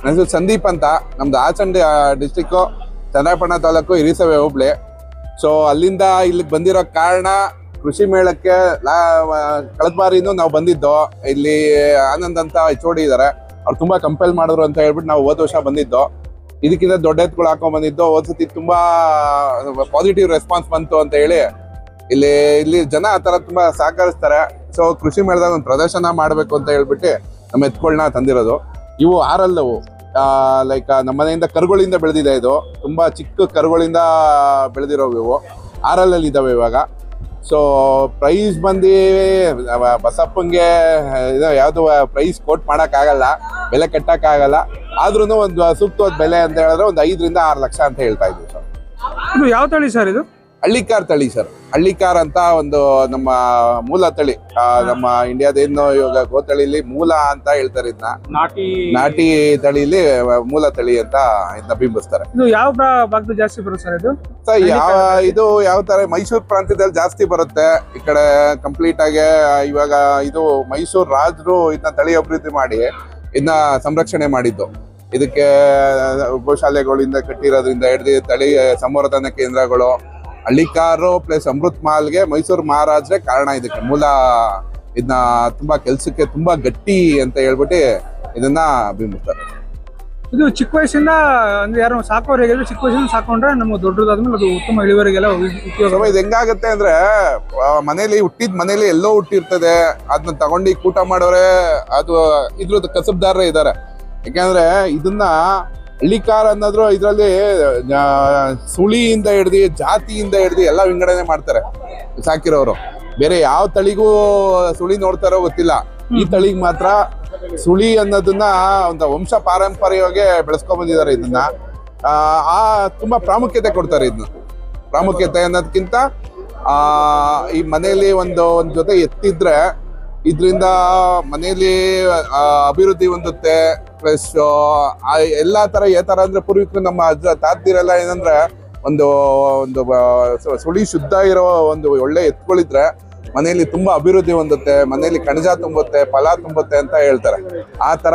ನನ್ನ ಹೆಸರು ಸಂದೀಪ್ ಅಂತ. ನಮ್ದು ಹಾಸನ ಡಿಸ್ಟಿಕ್ಕು, ಚನ್ನರಾಯಪಟ್ಟಣ ತಾಲೂಕು, ಹಿರಿಸೇವೆ ಹೋಬಳಿ. ಸೊ ಅಲ್ಲಿಂದ ಇಲ್ಲಿಗೆ ಬಂದಿರೋ ಕಾರಣ ಕೃಷಿ ಮೇಳಕ್ಕೆ ಕಳೆದ ಬಾರಿನೂ ನಾವು ಬಂದಿದ್ದು. ಇಲ್ಲಿ ಆನಂದ್ ಅಂತ HOD ಇದ್ದಾರೆ, ಅವ್ರು ತುಂಬಾ ಕಂಪೇಲ್ ಮಾಡಿದ್ರು ಅಂತ ಹೇಳ್ಬಿಟ್ಟು ನಾವು ಹೋದ ವರ್ಷ ಬಂದಿದ್ದು. ಇದಕ್ಕಿಂತ ದೊಡ್ಡ ಎತ್ಗಳು ಹಾಕೊಂಡ್ ಬಂದಿದ್ದು. ಹೋದ್ಸತಿ ತುಂಬಾ ಪಾಸಿಟಿವ್ ರೆಸ್ಪಾನ್ಸ್ ಬಂತು ಅಂತ ಹೇಳಿ ಇಲ್ಲಿ ಜನ ಆ ತರ ತುಂಬಾ ಸಹಕರಿಸ್ತಾರೆ. ಸೊ ಕೃಷಿ ಮೇಳದಾಗ ಒಂದು ಪ್ರದರ್ಶನ ಮಾಡ್ಬೇಕು ಅಂತ ಹೇಳ್ಬಿಟ್ಟು ನಮ್ಮ ಎತ್ಗಳನ್ನ ತಂದಿರೋದು. ಇವು ಆರಲ್ಲವು ಲೈಕ್ ನಮ್ಮ ಮನೆಯಿಂದ ಕರುಗಳಿಂದ ಬೆಳೆದಿದೆ. ಇದು ತುಂಬಾ ಚಿಕ್ಕ ಕರುಗಳಿಂದ ಬೆಳೆದಿರೋವು. ಇವು ಆರಲ್ಲಲ್ಲಿ ಇದಾವೆ ಇವಾಗ. ಸೊ ಪ್ರೈಸ್ ಬಂದು ಬಸಪ್ಪಂಗೆ ಯಾವುದು ಪ್ರೈಸ್ ಕೋಟ್ ಮಾಡೋಕ್ಕಾಗಲ್ಲ, ಬೆಲೆ ಕಟ್ಟಕ್ಕಾಗಲ್ಲ. ಆದ್ರೂ ಒಂದು ಸೂಕ್ತವಾದ ಬೆಲೆ ಅಂತ ಹೇಳಿದ್ರೆ ಒಂದು 5 ರಿಂದ 6 ಲಕ್ಷ ಅಂತ ಹೇಳ್ತಾ ಇದ್ವಿ ಸರ್. ಇದು ಯಾವ ತಳಿ ಸರ್? ಇದು ಹಳ್ಳಿಕಾರ್ ತಳಿ ಸರ್. ಹಳ್ಳಿಕಾರ್ ಅಂತ ಒಂದು ನಮ್ಮ ಮೂಲ ತಳಿ. ನಮ್ಮ ಇಂಡಿಯಾದೇನು ಇವಾಗ ಗೋತಳಿಲಿ ಮೂಲ ಅಂತ ಹೇಳ್ತಾರೆ. ಇದನ್ನ ನಾಟಿ ತಳಿಲಿ ಮೂಲ ತಳಿ ಅಂತ ಇದನ್ನ ಬಿಂಬಿಸ್ತಾರೆ. ಇದು ಯಾವ ಭಾಗದಲ್ಲಿ ಜಾಸ್ತಿ ಬರುತ್ತೆ ಸರ್? ಇದು ಯಾವ ತರ ಮೈಸೂರು ಪ್ರಾಂತ್ಯದಲ್ಲಿ ಜಾಸ್ತಿ ಬರುತ್ತೆ. ಈ ಕಡೆ ಕಂಪ್ಲೀಟ್ ಆಗಿ ಇವಾಗ ಇದು ಮೈಸೂರು ರಾಜರು ಇದನ್ನ ತಳಿ ಅಭಿವೃದ್ಧಿ ಮಾಡಿ ಇದನ್ನ ಸಂರಕ್ಷಣೆ ಮಾಡಿದ್ದು. ಇದಕ್ಕೆ ಗೋಶಾಲೆಗಳಿಂದ ಕಟ್ಟಿರೋದ್ರಿಂದ ಹಿಡಿದು ತಳಿ ಸಂವರ್ಧನಾ ಕೇಂದ್ರಗಳು, ಹಳ್ಳಿಕಾರು ಪ್ಲಸ್ ಅಮೃತ್ ಮಹಲ್ಗೆ ಮೈಸೂರು ಮಹಾರಾಜರೇ ಕಾರಣ. ಇದಕ್ಕೆ ಮೂಲ ಇದನ್ನ ತುಂಬಾ ಕೆಲ್ಸಕ್ಕೆ ತುಂಬಾ ಗಟ್ಟಿ ಅಂತ ಹೇಳ್ಬಿಟ್ಟು ಇದನ್ನ ಬಿಂಬಿಸ್ತಾರೆ. ಇದು ಚಿಕ್ಕ ವಯಸ್ಸಿಂದ ಅಂದ್ರೆ ಯಾರು ಸಾಕೋರಿಗೆ ಚಿಕ್ಕ ವಯಸ್ಸಿಂದ ಸಾಕೊಂಡ್ರೆ ನಮ್ಗೆ ದೊಡ್ಡದಾದ್ಮೇಲೆ ಅದು ಉತ್ತಮ ಇಳುವರಿಗೆಲ್ಲ ಉಪಯೋಗ. ಇದು ಹೆಂಗಾಗತ್ತೆ ಅಂದ್ರೆ ಮನೇಲಿ ಮನೇಲಿ ಎಲ್ಲೋ ಹುಟ್ಟಿರ್ತದೆ, ಅದನ್ನ ತಗೊಂಡು ಕೂಟ ಮಾಡೋರೆ ಅದು ಇದ್ರದ್ದು ಕಸಬ್ದಾರರೇ ಇದ್ದಾರೆ. ಯಾಕಂದ್ರೆ ಇದನ್ನ ಹಳ್ಳಿಕಾರ್ ಅನ್ನೋದ್ರು ಇದರಲ್ಲಿ ಸುಳಿಯಿಂದ ಹಿಡ್ದು ಜಾತಿಯಿಂದ ಹಿಡ್ದು ಎಲ್ಲ ವಿಂಗಡಣೆ ಮಾಡ್ತಾರೆ ಸಾಕಿರೋರು. ಬೇರೆ ಯಾವ ತಳಿಗೂ ಸುಳಿ ನೋಡ್ತಾರೋ ಗೊತ್ತಿಲ್ಲ. ಈ ತಳಿಗೆ ಮಾತ್ರ ಸುಳಿ ಅನ್ನೋದನ್ನ ಒಂದು ವಂಶ ಪಾರಂಪರ್ಯವಾಗಿ ಬೆಳೆಸ್ಕೊಂಡ್ ಬಂದಿದ್ದಾರೆ. ಇದನ್ನ ತುಂಬಾ ಪ್ರಾಮುಖ್ಯತೆ ಕೊಡ್ತಾರೆ. ಇದನ್ನ ಪ್ರಾಮುಖ್ಯತೆ ಅನ್ನೋದಕ್ಕಿಂತ ಈ ಮನೆಯಲ್ಲಿ ಒಂದು ಜೊತೆ ಎತ್ತಿದ್ರೆ ಇದರಿಂದ ಮನೆಯಲ್ಲಿ ಅಭಿವೃದ್ಧಿ ಹೊಂದುತ್ತೆ. ಪ್ಲಸ್ ಎಲ್ಲಾ ತರ ತರ ಅಂದ್ರೆ ಪೂರ್ವಿಕರು ನಮ್ಮ ತಾತಿರೆಲ್ಲ ಏನಂದ್ರೆ ಒಂದು ಸುಳಿ ಶುದ್ಧ ಇರೋ ಒಂದು ಒಳ್ಳೆ ಎತ್ಗಳಿದ್ರೆ ಮನೆಯಲ್ಲಿ ತುಂಬಾ ಅಭಿವೃದ್ಧಿ ಹೊಂದುತ್ತೆ, ಮನೆಯಲ್ಲಿ ಕಣಜ ತುಂಬುತ್ತೆ, ಫಲ ತುಂಬುತ್ತೆ ಅಂತ ಹೇಳ್ತಾರೆ. ಆ ತರ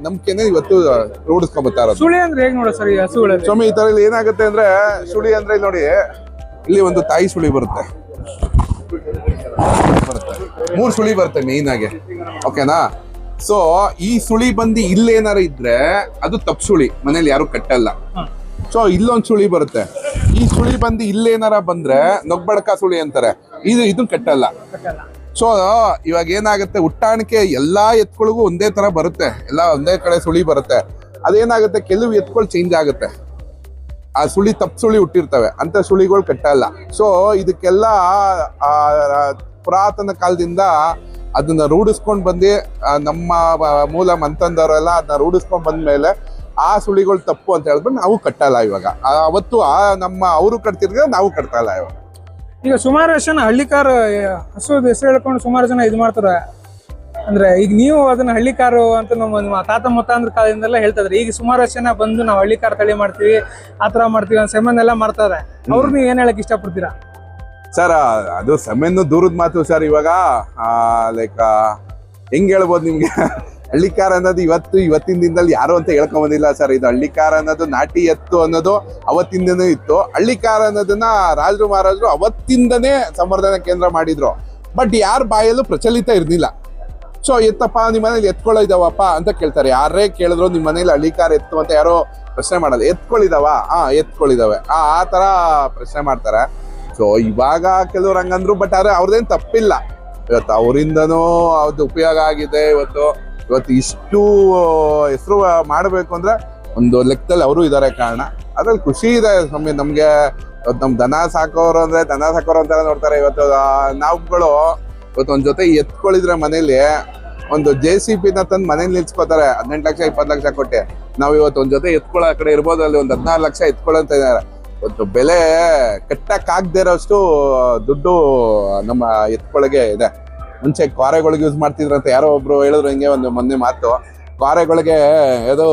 ನಂಬಿಕೆನೆ ಇವತ್ತು ರೂಢಿಸ್ಕೊಂಡ್ಬರ್ತಾರೆ. ಸುಳಿ ಅಂದ್ರೆ ಹೇಗ್ ನೋಡ ಸರ್ ಈ ಹಸುಗಳಲ್ಲಿ? ಸ್ವಾಮಿ ಈ ತರ ಇಲ್ಲಿ ಏನಾಗುತ್ತೆ ಅಂದ್ರೆ ಸುಳಿ ಅಂದ್ರೆ ನೋಡಿ, ಇಲ್ಲಿ ಒಂದು ತಾಯಿ ಸುಳಿ ಬರುತ್ತೆ, 3 ಸುಳಿ ಬರುತ್ತೆ ಮೇಯ್ನ್ ಆಗಿ. ಓಕೆನಾ? ಸೊ ಈ ಸುಳಿ ಬಂದು ಇಲ್ಲೇನಾರ ಇದ್ರೆ ಅದು ತಪ್ಪು ಸುಳಿ, ಮನೇಲಿ ಯಾರು ಕಟ್ಟಲ್ಲ. ಸೊ ಇಲ್ಲೊಂದು ಸುಳಿ ಬರುತ್ತೆ. ಈ ಸುಳಿ ಬಂದು ಇಲ್ಲೇನಾರ ಬಂದ್ರೆ ನೊಗ್ಬಡ್ಕ ಸುಳಿ ಅಂತಾರೆ. ಇದನ್ನ ಕಟ್ಟಲ್ಲ. ಸೊ ಇವಾಗ ಏನಾಗುತ್ತೆ, ಹುಟ್ಟಾಣಿಕೆ ಎಲ್ಲಾ ಎತ್ಗಳಿಗೂ ಒಂದೇ ತರ ಬರುತ್ತೆ, ಎಲ್ಲ ಒಂದೇ ಕಡೆ ಸುಳಿ ಬರುತ್ತೆ. ಅದೇನಾಗುತ್ತೆ, ಕೆಲವು ಎತ್ಗಳು ಚೇಂಜ್ ಆಗುತ್ತೆ. ಆ ಸುಳಿ ತಪ್ಪು ಸುಳಿ ಹುಟ್ಟಿರ್ತವೆ, ಅಂತ ಸುಳಿಗಳು ಕಟ್ಟಲ್ಲ. ಸೊ ಇದಕ್ಕೆಲ್ಲ ಪುರಾತನ ಕಾಲದಿಂದ ಅದನ್ನ ರೂಢಿಸ್ಕೊಂಡ್ ಬಂದು ನಮ್ಮ ಮೂಲ ಮಂತಂದವರೆಲ್ಲ ಅದನ್ನ ರೂಢಿಸ್ಕೊಂಡ್ ಬಂದ್ಮೇಲೆ ಆ ಸುಳಿಗಳು ತಪ್ಪು ಅಂತ ಹೇಳ್ಬಿಟ್ಟು ನಾವು ಕಟ್ಟಲ್ಲ. ಇವಾಗ ಅವತ್ತು ನಮ್ಮ ಅವರು ಕಟ್ತಿರ್ಗ ನಾವು ಕಟ್ತಾ ಇಲ್ಲ ಇವಾಗ. ಈಗ ಸುಮಾರು ಜನ ಹಳ್ಳಿಕಾರ್ ಹಸು ಹೆಸರು ಹೇಳ್ಕೊಂಡು ಸುಮಾರು ಜನ ಇದು ಮಾಡ್ತಾರೆ. ಅಂದ್ರೆ ಈಗ ನೀವು ಅದನ್ನ ಹಳ್ಳಿಕಾರು ಅಂತ ನಮ್ಮ ತಾತ ಮುತ್ತಾಂದ್ರ ಕಾಲದಿಂದೆಲ್ಲ ಹೇಳ್ತಾ ಇದ್ರಿ. ಈಗ ಸುಮಾರು ಜನ ಬಂದು ನಾವು ಹಳ್ಳಿಕಾರ್ ತಳಿ ಮಾಡ್ತೀವಿ, ಆತರ ಮಾಡ್ತೀವಿ ಅಂತ ಸೆಮೆನ್ನೆಲ್ಲ ಮಾಡ್ತಾರೆ. ಅವ್ರು ನೀವು ಏನ್ ಹೇಳಕ್ ಇಷ್ಟಪಡ್ತೀರಾ ಸರ್? ಅದು ಸೆಮೆನ್ನು ದೂರದ ಮಾತು ಸರ್. ಇವಾಗ ಲೈಕ್ ಹೆಂಗ್ ಹೇಳ್ಬೋದು ನಿಮ್ಗೆ, ಹಳ್ಳಿಕಾರ ಅನ್ನೋದು ಇವತ್ತಿನ ದಿನದಲ್ಲಿ ಯಾರು ಅಂತ ಹೇಳ್ಕೊಂಡ್ ಬಂದಿಲ್ಲ ಸರ್. ಇದು ಹಳ್ಳಿಕಾರ ಅನ್ನೋದು ನಾಟಿ ಎತ್ತು ಅನ್ನೋದು ಅವತ್ತಿಂದನೂ ಇತ್ತು. ಹಳ್ಳಿಕಾರ ಅನ್ನೋದನ್ನ ರಾಜರು ಮಹಾರಾಜರು ಅವತ್ತಿಂದನೇ ಸಂವರ್ಧನಾ ಕೇಂದ್ರ ಮಾಡಿದ್ರು. ಬಟ್ ಯಾರ ಬಾಯಲ್ಲೂ ಪ್ರಚಲಿತ ಇರ್ಲಿಲ್ಲ. ಸೊ ಎತ್ತಪ್ಪ ನಿಮ್ಮ ಮನೇಲಿ ಎತ್ಕೊಳ್ಳಿದಾವಪ್ಪ ಅಂತ ಕೇಳ್ತಾರೆ. ಯಾರೇ ಕೇಳಿದ್ರು ನಿಮ್ಮ ಮನೇಲಿ ಹಳ್ಳಿಕಾರ ಎತ್ತು ಅಂತ ಯಾರೋ ಪ್ರಶ್ನೆ ಮಾಡಲ್ಲ. ಎತ್ಕೊಳ್ಳಿದಾವ? ಎತ್ಕೊಳ್ಳಿದಾವೆ. ಆ ತರ ಪ್ರಶ್ನೆ ಮಾಡ್ತಾರೆ. ಸೊ ಇವಾಗ ಕೆಲವ್ರು ಹಂಗಂದ್ರು, ಬಟ್ ಆದ್ರೆ ಅವ್ರದ್ದೇನು ತಪ್ಪಿಲ್ಲ. ಇವತ್ತು ಅವರಿಂದನೂ ಅದು ಉಪಯೋಗ ಆಗಿದೆ. ಇವತ್ತು ಇಷ್ಟು ಹೆಸರು ಮಾಡಬೇಕು ಅಂದ್ರೆ ಒಂದು ಲೆಕ್ಕದಲ್ಲಿ ಅವರು ಇದಾರೆ ಕಾರಣ. ಅದ್ರಲ್ಲಿ ಖುಷಿ ಇದೆ ಸ್ವಾಮಿ ನಮ್ಗೆ. ಇವತ್ತು ನಮ್ ದನ ಸಾಕೋರು ಅಂತ ನೋಡ್ತಾರೆ. ಇವತ್ತು ನಾವುಗಳು ಒಂದ್ ಜೊತೆ ಎತ್ಕೊಳ್ಳಿದ್ರೆ ಮನೇಲಿ ಒಂದು JCB ನ ತಂದು ಮನೇಲಿ ನಿಲ್ಸ್ಕೊತಾರೆ 18 ಲಕ್ಷ 20 ಲಕ್ಷ ಕೊಟ್ಟೆ. ನಾವು ಇವತ್ತು ಒಂದ್ ಜೊತೆ ಎತ್ಕೊಳ್ಳೋ ಆ ಕಡೆ ಇರ್ಬೋದು, ಅಲ್ಲಿ ಒಂದು 14 ಲಕ್ಷ ಎತ್ಕೊಳ್ಳಂತ ಇದ್ದಾರೆ. ಒಂದು ಬೆಲೆ ಕಟ್ಟಕ್ಕಾಗದೇ ಇರೋಷ್ಟು ದುಡ್ಡು ನಮ್ಮ ಎತ್ಕೊಳಗೆ ಇದೆ. ಮುಂಚೆ ಕ್ವಾರೆಗಳಿಗೆ ಯೂಸ್ ಮಾಡ್ತಿದ್ರಂತ ಯಾರೋ ಒಬ್ರು ಹೇಳಿದ್ರು. ಹಿಂಗೆ ಒಂದು ಮೊನ್ನೆ ಮಾತು, ಕ್ವಾರೆಗಳಿಗೆ ಏನೋ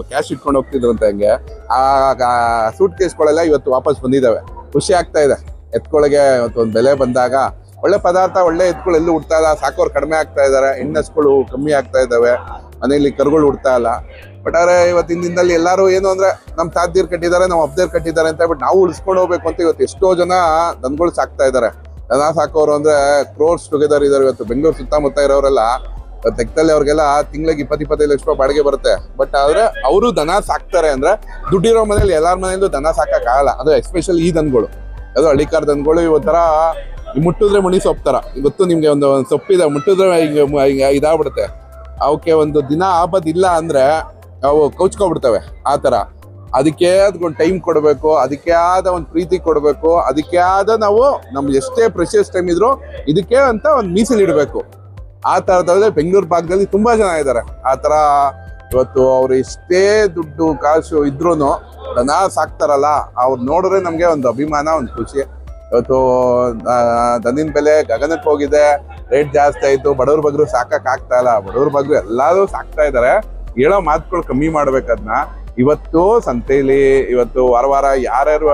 ಕ್ಯಾಶ್ ಇಟ್ಕೊಂಡು ಹೋಗ್ತಿದ್ರಂತೆ. ಹಂಗೆ ಆ ಸೂಟ್ ಕೇಸ್ಗಳೆಲ್ಲ ಇವತ್ತು ವಾಪಸ್ ಬಂದಿದ್ದಾವೆ. ಖುಷಿ ಆಗ್ತಾ ಇದೆ. ಎತ್ಕೊಳಗೆ ಇವತ್ತು ಒಂದು ಬೆಲೆ ಬಂದಾಗ ಒಳ್ಳೆ ಪದಾರ್ಥ, ಒಳ್ಳೆ ಎತ್ಗಳು ಎಲ್ಲೂ ಹುಡ್ತಾ ಇಲ್ಲ. ಸಾಕೋರು ಕಡಿಮೆ ಆಗ್ತಾ ಇದ್ದಾರೆ, ಹೆಣ್ಣಸ್ಗಳು ಕಮ್ಮಿ ಆಗ್ತಾ ಇದ್ದಾವೆ. ಮನೆಯಲ್ಲಿ ಕರುಗಳು ಹುಡ್ತಾ ಇಲ್ಲ. ಬಟ್ ಆದ್ರೆ ಇವತ್ತಿನ ದಿನದಲ್ಲಿ ಎಲ್ಲರೂ ಏನು ಅಂದ್ರೆ ನಮ್ಮ ತಾತದೀರ್ ಕಟ್ಟಿದ್ದಾರೆ, ನಮ್ಮ ಅಪ್ಪದೇರ್ ಕಟ್ಟಿದ್ದಾರೆ ಅಂತ ಹೇಳ್ಬಿಟ್ಟು ನಾವು ಉಳಿಸ್ಕೊಂಡು ಹೋಗ್ಬೇಕು ಅಂತ ಇವತ್ತು ಎಷ್ಟೋ ಜನ ದನಗಳು ಸಾಕ್ತಾ ಇದ್ದಾರೆ. ದನ ಸಾಕೋರು ಅಂದ್ರೆ ಕ್ರೋರ್ಸ್ ಟುಗೆದರ್ ಇದಾರೆ. ಇವತ್ತು ಬೆಂಗಳೂರು ಸುತ್ತಮುತ್ತ ಇರೋರೆಲ್ಲ ತೆಕ್ತಲ್ಲಿ ಅವ್ರಿಗೆಲ್ಲ ತಿಂಗಳಿಗೆ 20-25 ಲಕ್ಷ ರೂಪಾಯಿ ಬಾಡಿಗೆ ಬರುತ್ತೆ. ಬಟ್ ಆದ್ರೆ ಅವರು ದನ ಸಾಕ್ತಾರೆ ಅಂದ್ರೆ ದುಡ್ಡಿರೋ ಮನೇಲಿ ಎಲ್ಲಾರ ಮನೆಯಲ್ಲೂ ದನ ಸಾಕಕ್ಕಾಗಲ್ಲ. ಅದು ಎಸ್ಪೆಷಲಿ ಈ ದನಗಳು, ಅದು ಹಳ್ಳಿಕಾರ ದನಗಳು ಇವತ್ತರ ಮುಟ್ಟಿದ್ರೆ ಮುನಿ ಸೊಪ್ಪು ತರ. ಇವತ್ತು ನಿಮ್ಗೆ ಒಂದು ಸೊಪ್ಪಿದೆ, ಮುಟ್ಟಿದ್ರೆ ಹಿಂಗೆ ಇದಾಗ್ಬಿಡುತ್ತೆ. ಅವಕ್ಕೆ ಒಂದು ದಿನ ಆಪತ್ತಿಲ್ಲ ಅಂದ್ರೆ ಅವು ಕೌಚ್ಕೊಬಿಡ್ತವೆ ಆ ತರ. ಅದಕ್ಕೆ ಅದಕ್ಕೊಂದು ಟೈಮ್ ಕೊಡಬೇಕು, ಅದಕ್ಕೆ ಆದ ಒಂದು ಪ್ರೀತಿ ಕೊಡಬೇಕು, ಅದಕ್ಕೆ ಆದ ನಾವು ನಮ್ಗೆ ಎಷ್ಟೇ ಪ್ರೆಷಿಯಸ್ ಟೈಮ್ ಇದ್ರು ಇದಕ್ಕೆ ಅಂತ ಒಂದು ಮೀಸಲಿಡಬೇಕು. ಆ ಥರದಲ್ಲಿ ಬೆಂಗಳೂರು ಭಾಗದಲ್ಲಿ ತುಂಬಾ ಜನ ಇದ್ದಾರೆ ಆ ಥರ. ಇವತ್ತು ಅವ್ರು ಎಷ್ಟೇ ದುಡ್ಡು ಕಾಸು ಇದ್ರೂ ದನ ಸಾಕ್ತಾರಲ್ಲ, ಅವ್ರು ನೋಡಿದ್ರೆ ನಮಗೆ ಒಂದು ಅಭಿಮಾನ, ಒಂದು ಖುಷಿ. ಇವತ್ತು ದನಿನ ಬೆಲೆ ಗಗನಕ್ಕೆ ಹೋಗಿದೆ, ರೇಟ್ ಜಾಸ್ತಿ ಆಯ್ತು, ಬಡವ್ರ ಬಗ್ರು ಸಾಕಕ್ಕಾಗ್ತಾ ಇಲ್ಲ. ಬಡವ್ರ ಬಗ್ರು ಎಲ್ಲರೂ ಸಾಕ್ತಾ ಇದ್ದಾರೆ, ಹೇಳೋ ಮಾತುಗಳು ಕಮ್ಮಿ ಮಾಡ್ಬೇಕದ್ನ. ಇವತ್ತು ಸಂತೆಯಲ್ಲಿ ಇವತ್ತು ವಾರ ಯಾರ್ಯಾರು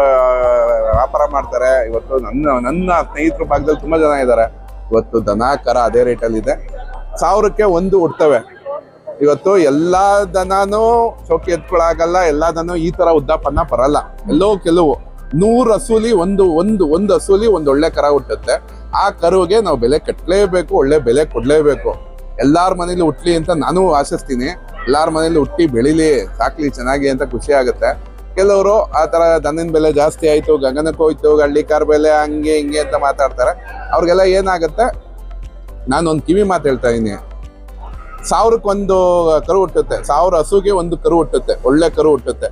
ವ್ಯಾಪಾರ ಮಾಡ್ತಾರೆ, ಇವತ್ತು ನನ್ನ ಸ್ನೇಹಿತರ ಭಾಗದಲ್ಲಿ ತುಂಬಾ ಜನ ಇದ್ದಾರೆ. ಇವತ್ತು ದನ ಕರ ಅದೇ ರೇಟಲ್ಲಿ ಇದೆ, 1000ಕ್ಕೆ ಒಂದು ಹುಡ್ತವೆ. ಇವತ್ತು ಎಲ್ಲಾ ದನನೂ ಶೋಕಿ ಎತ್ಕೊಳಾಗಲ್ಲ, ಎಲ್ಲಾ ದನ ಈ ತರ ಉದ್ದಾಪನ್ನ ಬರಲ್ಲ. ಎಲ್ಲೋ ಕೆಲವು 100 ಹಸೂಲಿ ಒಂದು ಹಸೂಲಿ ಒಂದು ಒಳ್ಳೆ ಕರ ಹುಟ್ಟುತ್ತೆ. ಆ ಕರುವಿಗೆ ನಾವು ಬೆಲೆ ಕಟ್ಟಲೇಬೇಕು, ಒಳ್ಳೆ ಬೆಲೆ ಕೊಡ್ಲೇಬೇಕು. ಎಲ್ಲಾರ ಮನೇಲಿ ಹುಟ್ಲಿ ಅಂತ ನಾನು ಆಶಿಸ್ತೀನಿ. ಎಲ್ಲಾರ ಮನೇಲಿ ಹುಟ್ಟಿ ಬೆಳಿಲಿ, ಸಾಕ್ಲಿ ಚೆನ್ನಾಗಿ ಅಂತ ಖುಷಿ ಆಗುತ್ತೆ. ಕೆಲವರು ಆ ತರ ದನಿನ ಬೆಲೆ ಜಾಸ್ತಿ ಆಯ್ತು, ಗಗನಕ್ಕೆ ಹೋಯ್ತು, ಹಳ್ಳಿಕಾರ್ ಬೆಲೆ ಹಂಗೆ ಹಿಂಗೆ ಅಂತ ಮಾತಾಡ್ತಾರೆ. ಅವ್ರಿಗೆಲ್ಲ ಏನಾಗುತ್ತೆ, ನಾನೊಂದು ಕಿವಿ ಮಾತು ಹೇಳ್ತಾ ಇದೀನಿ. 1000ಕ್ಕೆ ಒಂದು ಕರು ಹುಟ್ಟುತ್ತೆ, 1000 ಹಸುಗೆ ಒಂದು ಕರು ಹುಟ್ಟುತ್ತೆ, ಒಳ್ಳೆ ಕರು ಹುಟ್ಟುತ್ತೆ.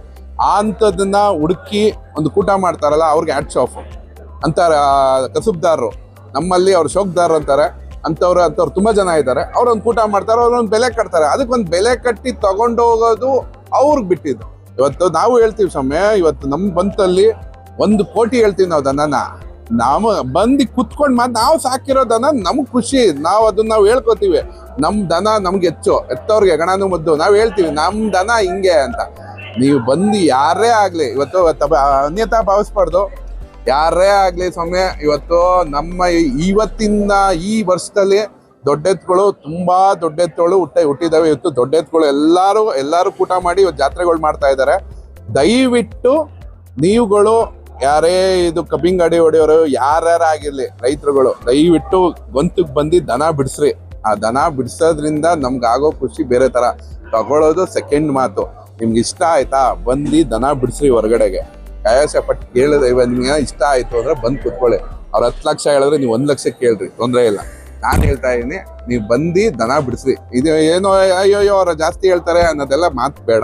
ಅಂಥದ್ದನ್ನ ಹುಡುಕಿ ಒಂದು ಕೂಟ ಮಾಡ್ತಾರಲ್ಲ, ಅವ್ರಿಗೆ ಹ್ಯಾಟ್ಸ್ ಆಫ್ ಅಂತಾರೆ ಕಸುಬ್ದಾರರು. ನಮ್ಮಲ್ಲಿ ಅವ್ರು ಶೋಕ್ದಾರರು ಅಂತಾರೆ. ಅಂಥವ್ರು ತುಂಬಾ ಜನ ಇದ್ದಾರೆ. ಅವ್ರೊಂದು ಕೂಟ ಮಾಡ್ತಾರೆ, ಅವ್ರೊಂದು ಬೆಲೆ ಕಟ್ತಾರೆ. ಅದಕ್ಕೊಂದು ಬೆಲೆ ಕಟ್ಟಿ ತಗೊಂಡೋಗೋದು ಅವ್ರಿಗೆ ಬಿಟ್ಟಿದ್ದು. ಇವತ್ತು ನಾವು ಹೇಳ್ತೀವಿ ಸಮಯ, ಇವತ್ತು ನಮ್ಮ ಬಂತಲ್ಲಿ 1 ಕೋಟಿ ಹೇಳ್ತೀವಿ ನಾವು ದನನ. ನಾವು ಬಂದು ಕುತ್ಕೊಂಡು ನಾವು ಸಾಕಿರೋ ದನ ನಮ್ಗೆ ಖುಷಿ, ನಾವು ಅದನ್ನ ನಾವು ಹೇಳ್ಕೊತೀವಿ. ನಮ್ಮ ದನ ನಮ್ಗೆ ಎತ್ತವ್ರಿಗೆ ಗಣನು ಮುದ್ದು ನಾವು ಹೇಳ್ತೀವಿ ನಮ್ಮ ದನ ಹಿಂಗೆ ಅಂತ. ನೀವು ಬಂದು ಯಾರೇ ಆಗ್ಲಿ, ಇವತ್ತು ಅನ್ಯತಾ ಭಾವಿಸ್ಬಾರ್ದು, ಯಾರೇ ಆಗ್ಲಿ ಸಮಯ. ಇವತ್ತು ನಮ್ಮ ಇವತ್ತಿನ ಈ ವರ್ಷದಲ್ಲಿ ದೊಡ್ಡೆತ್ಗಳು, ತುಂಬಾ ದೊಡ್ಡೆತ್ತುಗಳು ಹುಟ್ಟಿದಾವೆ. ಇವತ್ತು ದೊಡ್ಡೆತ್ಗಳು ಎಲ್ಲಾರು ಕೂಟ ಮಾಡಿ ಇವತ್ತು ಜಾತ್ರೆಗಳು ಮಾಡ್ತಾ ಇದ್ದಾರೆ. ದಯವಿಟ್ಟು ನೀವುಗಳು ಯಾರೇ ಇದು ಕಬ್ಬಿಂಗ್ ಗಾಡಿ ಹೊಡೆಯೋರು ಯಾರ್ಯಾರಾಗಿರ್ಲಿ, ರೈತರುಗಳು ದಯವಿಟ್ಟು ಗೊಂತಿಗೆ ಬಂದು ದನ ಬಿಡಿಸ್ರಿ. ಆ ದನ ಬಿಡಿಸೋದ್ರಿಂದ ನಮ್ಗೆ ಆಗೋ ಖುಷಿ ಬೇರೆ ತರ. ತಗೊಳ್ಳೋದು ಸೆಕೆಂಡ್ ಮಾತು. ನಿಮ್ಗೆ ಇಷ್ಟ ಆಯ್ತಾ, ಬಂದು ದನ ಬಿಡಿಸ್ರಿ ಹೊರಗಡೆಗೆ. ಕಾಯಸ ಪಟ್ಟು ಕೇಳಿದ್ರೆ ನಿಮ್ಗೆ ಇಷ್ಟ ಆಯ್ತು ಅಂದ್ರೆ ಬಂದು ಕುತ್ಕೊಳ್ಳಿ. ಅವ್ರು 10 ಲಕ್ಷ ಹೇಳಿದ್ರೆ ನೀವು 1 ಲಕ್ಷ ಕೇಳ್ರಿ, ತೊಂದರೆ ಇಲ್ಲ. ನಾನು ಹೇಳ್ತಾ ಇದೀನಿ, ನೀವು ಬಂದು ದನ ಬಿಡಿಸ್ರಿ. ಇದು ಏನೋ ಅಯ್ಯೋ ಅವ್ರ ಜಾಸ್ತಿ ಹೇಳ್ತಾರೆ ಅನ್ನೋದೆಲ್ಲ ಮಾತು ಬೇಡ,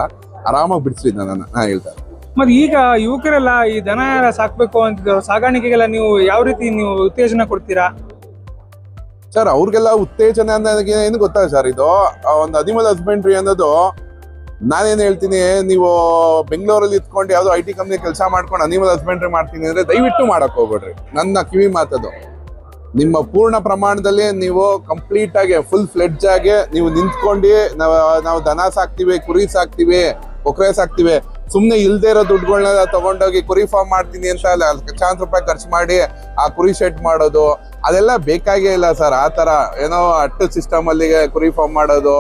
ಆರಾಮಾಗಿ ಬಿಡಿಸ್ರಿ ದನ. ನಾನು ಹೇಳ್ತಾರೆ. ಮತ್ತೆ ಈಗ ಯುವಕರೆಲ್ಲ ಈ ದನ ಸಾಕ್ಬೇಕು ಅಂತಿದ್ರು, ಸಾಗಾಣಿಕೆಗೆಲ್ಲ ನೀವು ಯಾವ ರೀತಿ ನೀವು ಉತ್ತೇಜನ ಕೊಡ್ತೀರಾ ಸರ್? ಅವ್ರಿಗೆಲ್ಲ ಉತ್ತೇಜನ ಅನ್ನೋದಕ್ಕೆ ಏನು ಗೊತ್ತಾ ಸರ್, ಇದು ಒಂದು ಅನಿಮಲ್ ಹಸ್ಬೆಂಡ್ರಿ ಅನ್ನೋದು. ನಾನೇನು ಹೇಳ್ತೀನಿ, ನೀವು ಬೆಂಗಳೂರಲ್ಲಿ ಇತ್ಕೊಂಡು ಯಾವುದೋ IT ಕಂಪ್ನಿ ಕೆಲಸ ಮಾಡ್ಕೊಂಡು ಅನಿಮಲ್ ಹಸ್ಬೆಂಡ್ರಿ ಮಾಡ್ತೀನಿ ಅಂದ್ರೆ ದಯವಿಟ್ಟು ಮಾಡಕ್ ಹೋಗ್ಬೇಡ್ರಿ. ನನ್ನ ಕಿವಿ ಮಾತದು. ನಿಮ್ಮ ಪೂರ್ಣ ಪ್ರಮಾಣದಲ್ಲಿ ನೀವು ಕಂಪ್ಲೀಟ್ ಆಗಿ ಫುಲ್ ಫ್ಲೆಡ್ಜ್ ಆಗಿ ನೀವು ನಿಂತ್ಕೊಂಡು ನಾವು ದನ ಸಾಕ್ತಿವಿ, ಕುರಿ ಸಾಕ್ತಿವಿ, ಕೊಕ್ರೆ ಸಾಕ್ತಿವಿ, ಸುಮ್ಮನೆ ಇಲ್ದೇ ಇರೋ ದುಡ್ಡುಗಳನ್ನ ತಗೊಂಡೋಗಿ ಕುರಿ ಫಾರ್ಮ್ ಮಾಡ್ತೀನಿ ಅಂತ ಲಕ್ಷಾಂತರ ರೂಪಾಯಿ ಖರ್ಚು ಮಾಡಿ ಆ ಕುರಿ ಶೆಡ್ ಮಾಡೋದು ಅದೆಲ್ಲ ಬೇಕಾಗೇ ಇಲ್ಲ ಸರ್. ಆ ತರ ಏನೋ ಅಟ್ಟು ಸಿಸ್ಟಮ್ ಅಲ್ಲಿ ಕುರಿ ಫಾರ್ಮ್ ಮಾಡೋದು,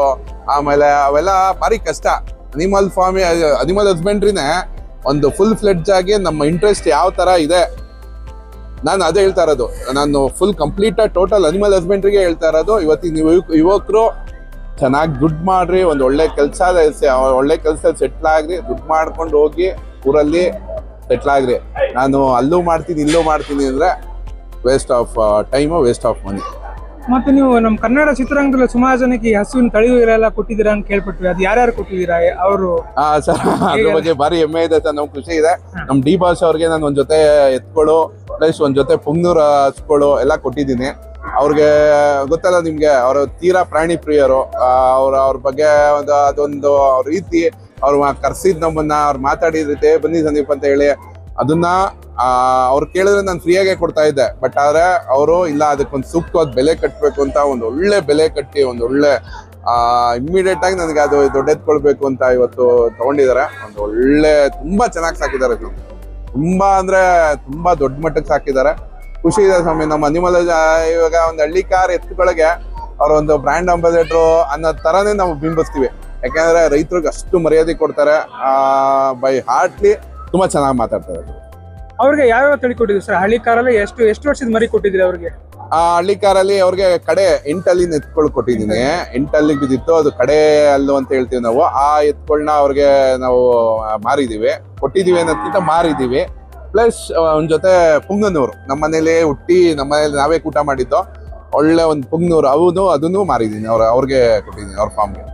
ಆಮೇಲೆ ಅವೆಲ್ಲ ಭಾರಿ ಕಷ್ಟ. ಅನಿಮಲ್ ಹಸ್ಬೆಂಡ್ರಿನೇ ಒಂದು ಫುಲ್ ಫ್ಲೆಡ್ಜ್ ಆಗಿ ನಮ್ಮ ಇಂಟ್ರೆಸ್ಟ್ ಯಾವ ತರ ಇದೆ, ನಾನು ಅದೇ ಹೇಳ್ತಾ ಇರೋದು. ನಾನು ಫುಲ್ ಕಂಪ್ಲೀಟ್ ಟೋಟಲ್ ಅನಿಮಲ್ ಹಸ್ಬೆಂಡ್ರಿಗೆ ಹೇಳ್ತಾ ಇರೋದು. ಇವತ್ತಿನ ಯುವಕರು ಚೆನ್ನಾಗಿ ದುಡ್ಡು ಮಾಡ್ರಿ, ಒಂದು ಒಳ್ಳೆ ಕೆಲಸ ಸೆಟ್ಲ್ ಆಗ್ರಿ, ದುಡ್ಡು ಮಾಡ್ಕೊಂಡು ಹೋಗಿ ಊರಲ್ಲಿ ಸೆಟ್ಲ್ ಆಗ್ರಿ. ನಾನು ಅಲ್ಲೂ ಮಾಡ್ತೀನಿ ಇಲ್ಲೂ ಮಾಡ್ತೀನಿ ಅಂದ್ರೆ waste of time, waste of money. ಮತ್ತೆ ನೀವು ನಮ್ಮ ಕನ್ನಡ ಚಿತ್ರರಂಗದಲ್ಲಿ ಸುಮಾರು ಜನಕ್ಕೆ ಈ ಹಸುವಿನ ತಳಿಗಳೆಲ್ಲ ಕೊಟ್ಟಿದ್ದೀರಾ ಅಂತ ಕೇಳ್ಪಟ್ವಿ. ಅದು ಯಾರ್ಯಾರು ಕೊಟ್ಟಿದ್ದೀರಾ ಅವರು? ಸರ್, ಅದ್ರ ಬಗ್ಗೆ ಭಾರಿ ಹೆಮ್ಮೆ ಇದೆ ಸರ್, ನಮ್ಗೆ ಖುಷಿ ಇದೆ. ನಮ್ ಡಿ ಬಾಸ್ ಅವ್ರಿಗೆ ನಾನು ಒಂದ್ ಜೊತೆ ಎತ್ಕೊಳ್ಳು ಪ್ಲಸ್ ಒಂದ್ ಜೊತೆ ಪುಂಗ್ನೂರ್ ಹಚ್ಕೊಳ್ಳು ಎಲ್ಲ ಕೊಟ್ಟಿದ್ದೀನಿ. ಅವ್ರಿಗೆ ಗೊತ್ತಲ್ಲ ನಿಮ್ಗೆ, ಅವರು ತೀರಾ ಪ್ರಾಣಿ ಪ್ರಿಯರು. ಅವ್ರ ಬಗ್ಗೆ ಅದೊಂದು ಅವ್ರ ರೀತಿ, ಅವ್ರು ಕರ್ಸಿದ್ ನಮ್ಮನ್ನ, ಅವ್ರು ಮಾತಾಡಿದ ರೀತಿ ಬನ್ನಿ ಸಂದೀಪ್ ಅಂತ ಹೇಳಿ ಅದನ್ನ ಅವ್ರು ಕೇಳಿದ್ರೆ ನಾನು ಫ್ರೀಯಾಗೆ ಕೊಡ್ತಾ ಇದ್ದೆ. ಬಟ್ ಆದ್ರೆ ಅವರು ಇಲ್ಲ, ಅದಕ್ಕೊಂದು ಸೂಕ್ತವಾದ ಬೆಲೆ ಕಟ್ಟಬೇಕು ಅಂತ ಒಂದು ಒಳ್ಳೆ ಬೆಲೆ ಕಟ್ಟಿ ಒಂದು ಒಳ್ಳೆ ಇಮ್ಮಿಡಿಯೇಟ್ ಆಗಿ ನನಗೆ ಅದು ದೊಡ್ಡೆತ್ಕೊಳ್ಬೇಕು ಅಂತ ಇವತ್ತು ತಗೊಂಡಿದ್ದಾರೆ. ಒಂದು ಒಳ್ಳೆ ತುಂಬಾ ಚೆನ್ನಾಗಿ ಸಾಕಿದ್ದಾರೆ, ತುಂಬಾ ಅಂದ್ರೆ ತುಂಬಾ ದೊಡ್ಡ ಮಟ್ಟಕ್ಕೆ ಸಾಕಿದ್ದಾರೆ. ಖುಷಿ ಇದೆ ಸ್ವಾಮಿ. ನಮ್ಮ ಅನಿಮಲ್ ಇವಾಗ ಒಂದು ಹಳ್ಳಿ ಕಾರ್ ಎತ್ತುಗಳಿಗೆ ಅವ್ರ ಒಂದು ಬ್ರ್ಯಾಂಡ್ ಅಂಬಾಸಿಡರ್ ಅನ್ನೋ ತರಾನೇ ನಾವು ಬಿಂಬಿಸ್ತೀವಿ. ಯಾಕಂದ್ರೆ ರೈತರಿಗೆ ಅಷ್ಟು ಮರ್ಯಾದೆ ಕೊಡ್ತಾರೆ, ಬೈ ಹಾರ್ಟ್ಲಿ ತುಂಬಾ ಚೆನ್ನಾಗಿ ಮಾತಾಡ್ತಾರೆ. ಅವ್ರಿಗೆ ಯಾವ್ಯಾವ ತಳಿ ಕೊಟ್ಟಿದ್ರಿ ಸರ್? ಹಳ್ಳಿ ಕಾರಲ್ಲಿ ಎಷ್ಟು ವರ್ಷದ ಮರಿ ಕೊಟ್ಟಿದ್ರಿ ಅವ್ರಿಗೆ? ಆ ಹಳ್ಳಿ ಕಾರಲ್ಲಿ ಅವ್ರಿಗೆ ಕಡೆ 8 ಹಲ್ಲಿನ ಎತ್ಕೊಳ್ ಕೊಟ್ಟಿದ್ದೀನಿ. 8 ಹಲ್ಲಿಗೆ ಬಿದ್ದಿತ್ತು, ಅದು ಕಡೆ ಹಲ್ಲು ಅಂತ ಹೇಳ್ತೀವಿ ನಾವು. ಆ ಎತ್ಕೊಳ್ನ ಅವ್ರಿಗೆ ನಾವು ಮಾರಿದೀವಿ, ಕೊಟ್ಟಿದೀವಿ ಅನ್ನೋದಕ್ಕಿಂತ ಮಾರಿದೀವಿ. ಪ್ಲಸ್ ಒಂದ್ ಜೊತೆ ಪುಂಗನೂರು ನಮ್ಮ ಮನೇಲಿ ಹುಟ್ಟಿ ನಮ್ಮ ಮನೇಲಿ ನಾವೇ ಕೂಟ ಮಾಡಿದ್ದು, ಒಳ್ಳೆ ಒಂದು ಪುಂಗನೂರು ಅದನ್ನು ಮಾರಿದೀನಿ. ಅವ್ರಿಗೆ ಕೊಟ್ಟಿದ್ದೀನಿ, ಅವ್ರ ಫಾರ್ಮ್ಗೆ.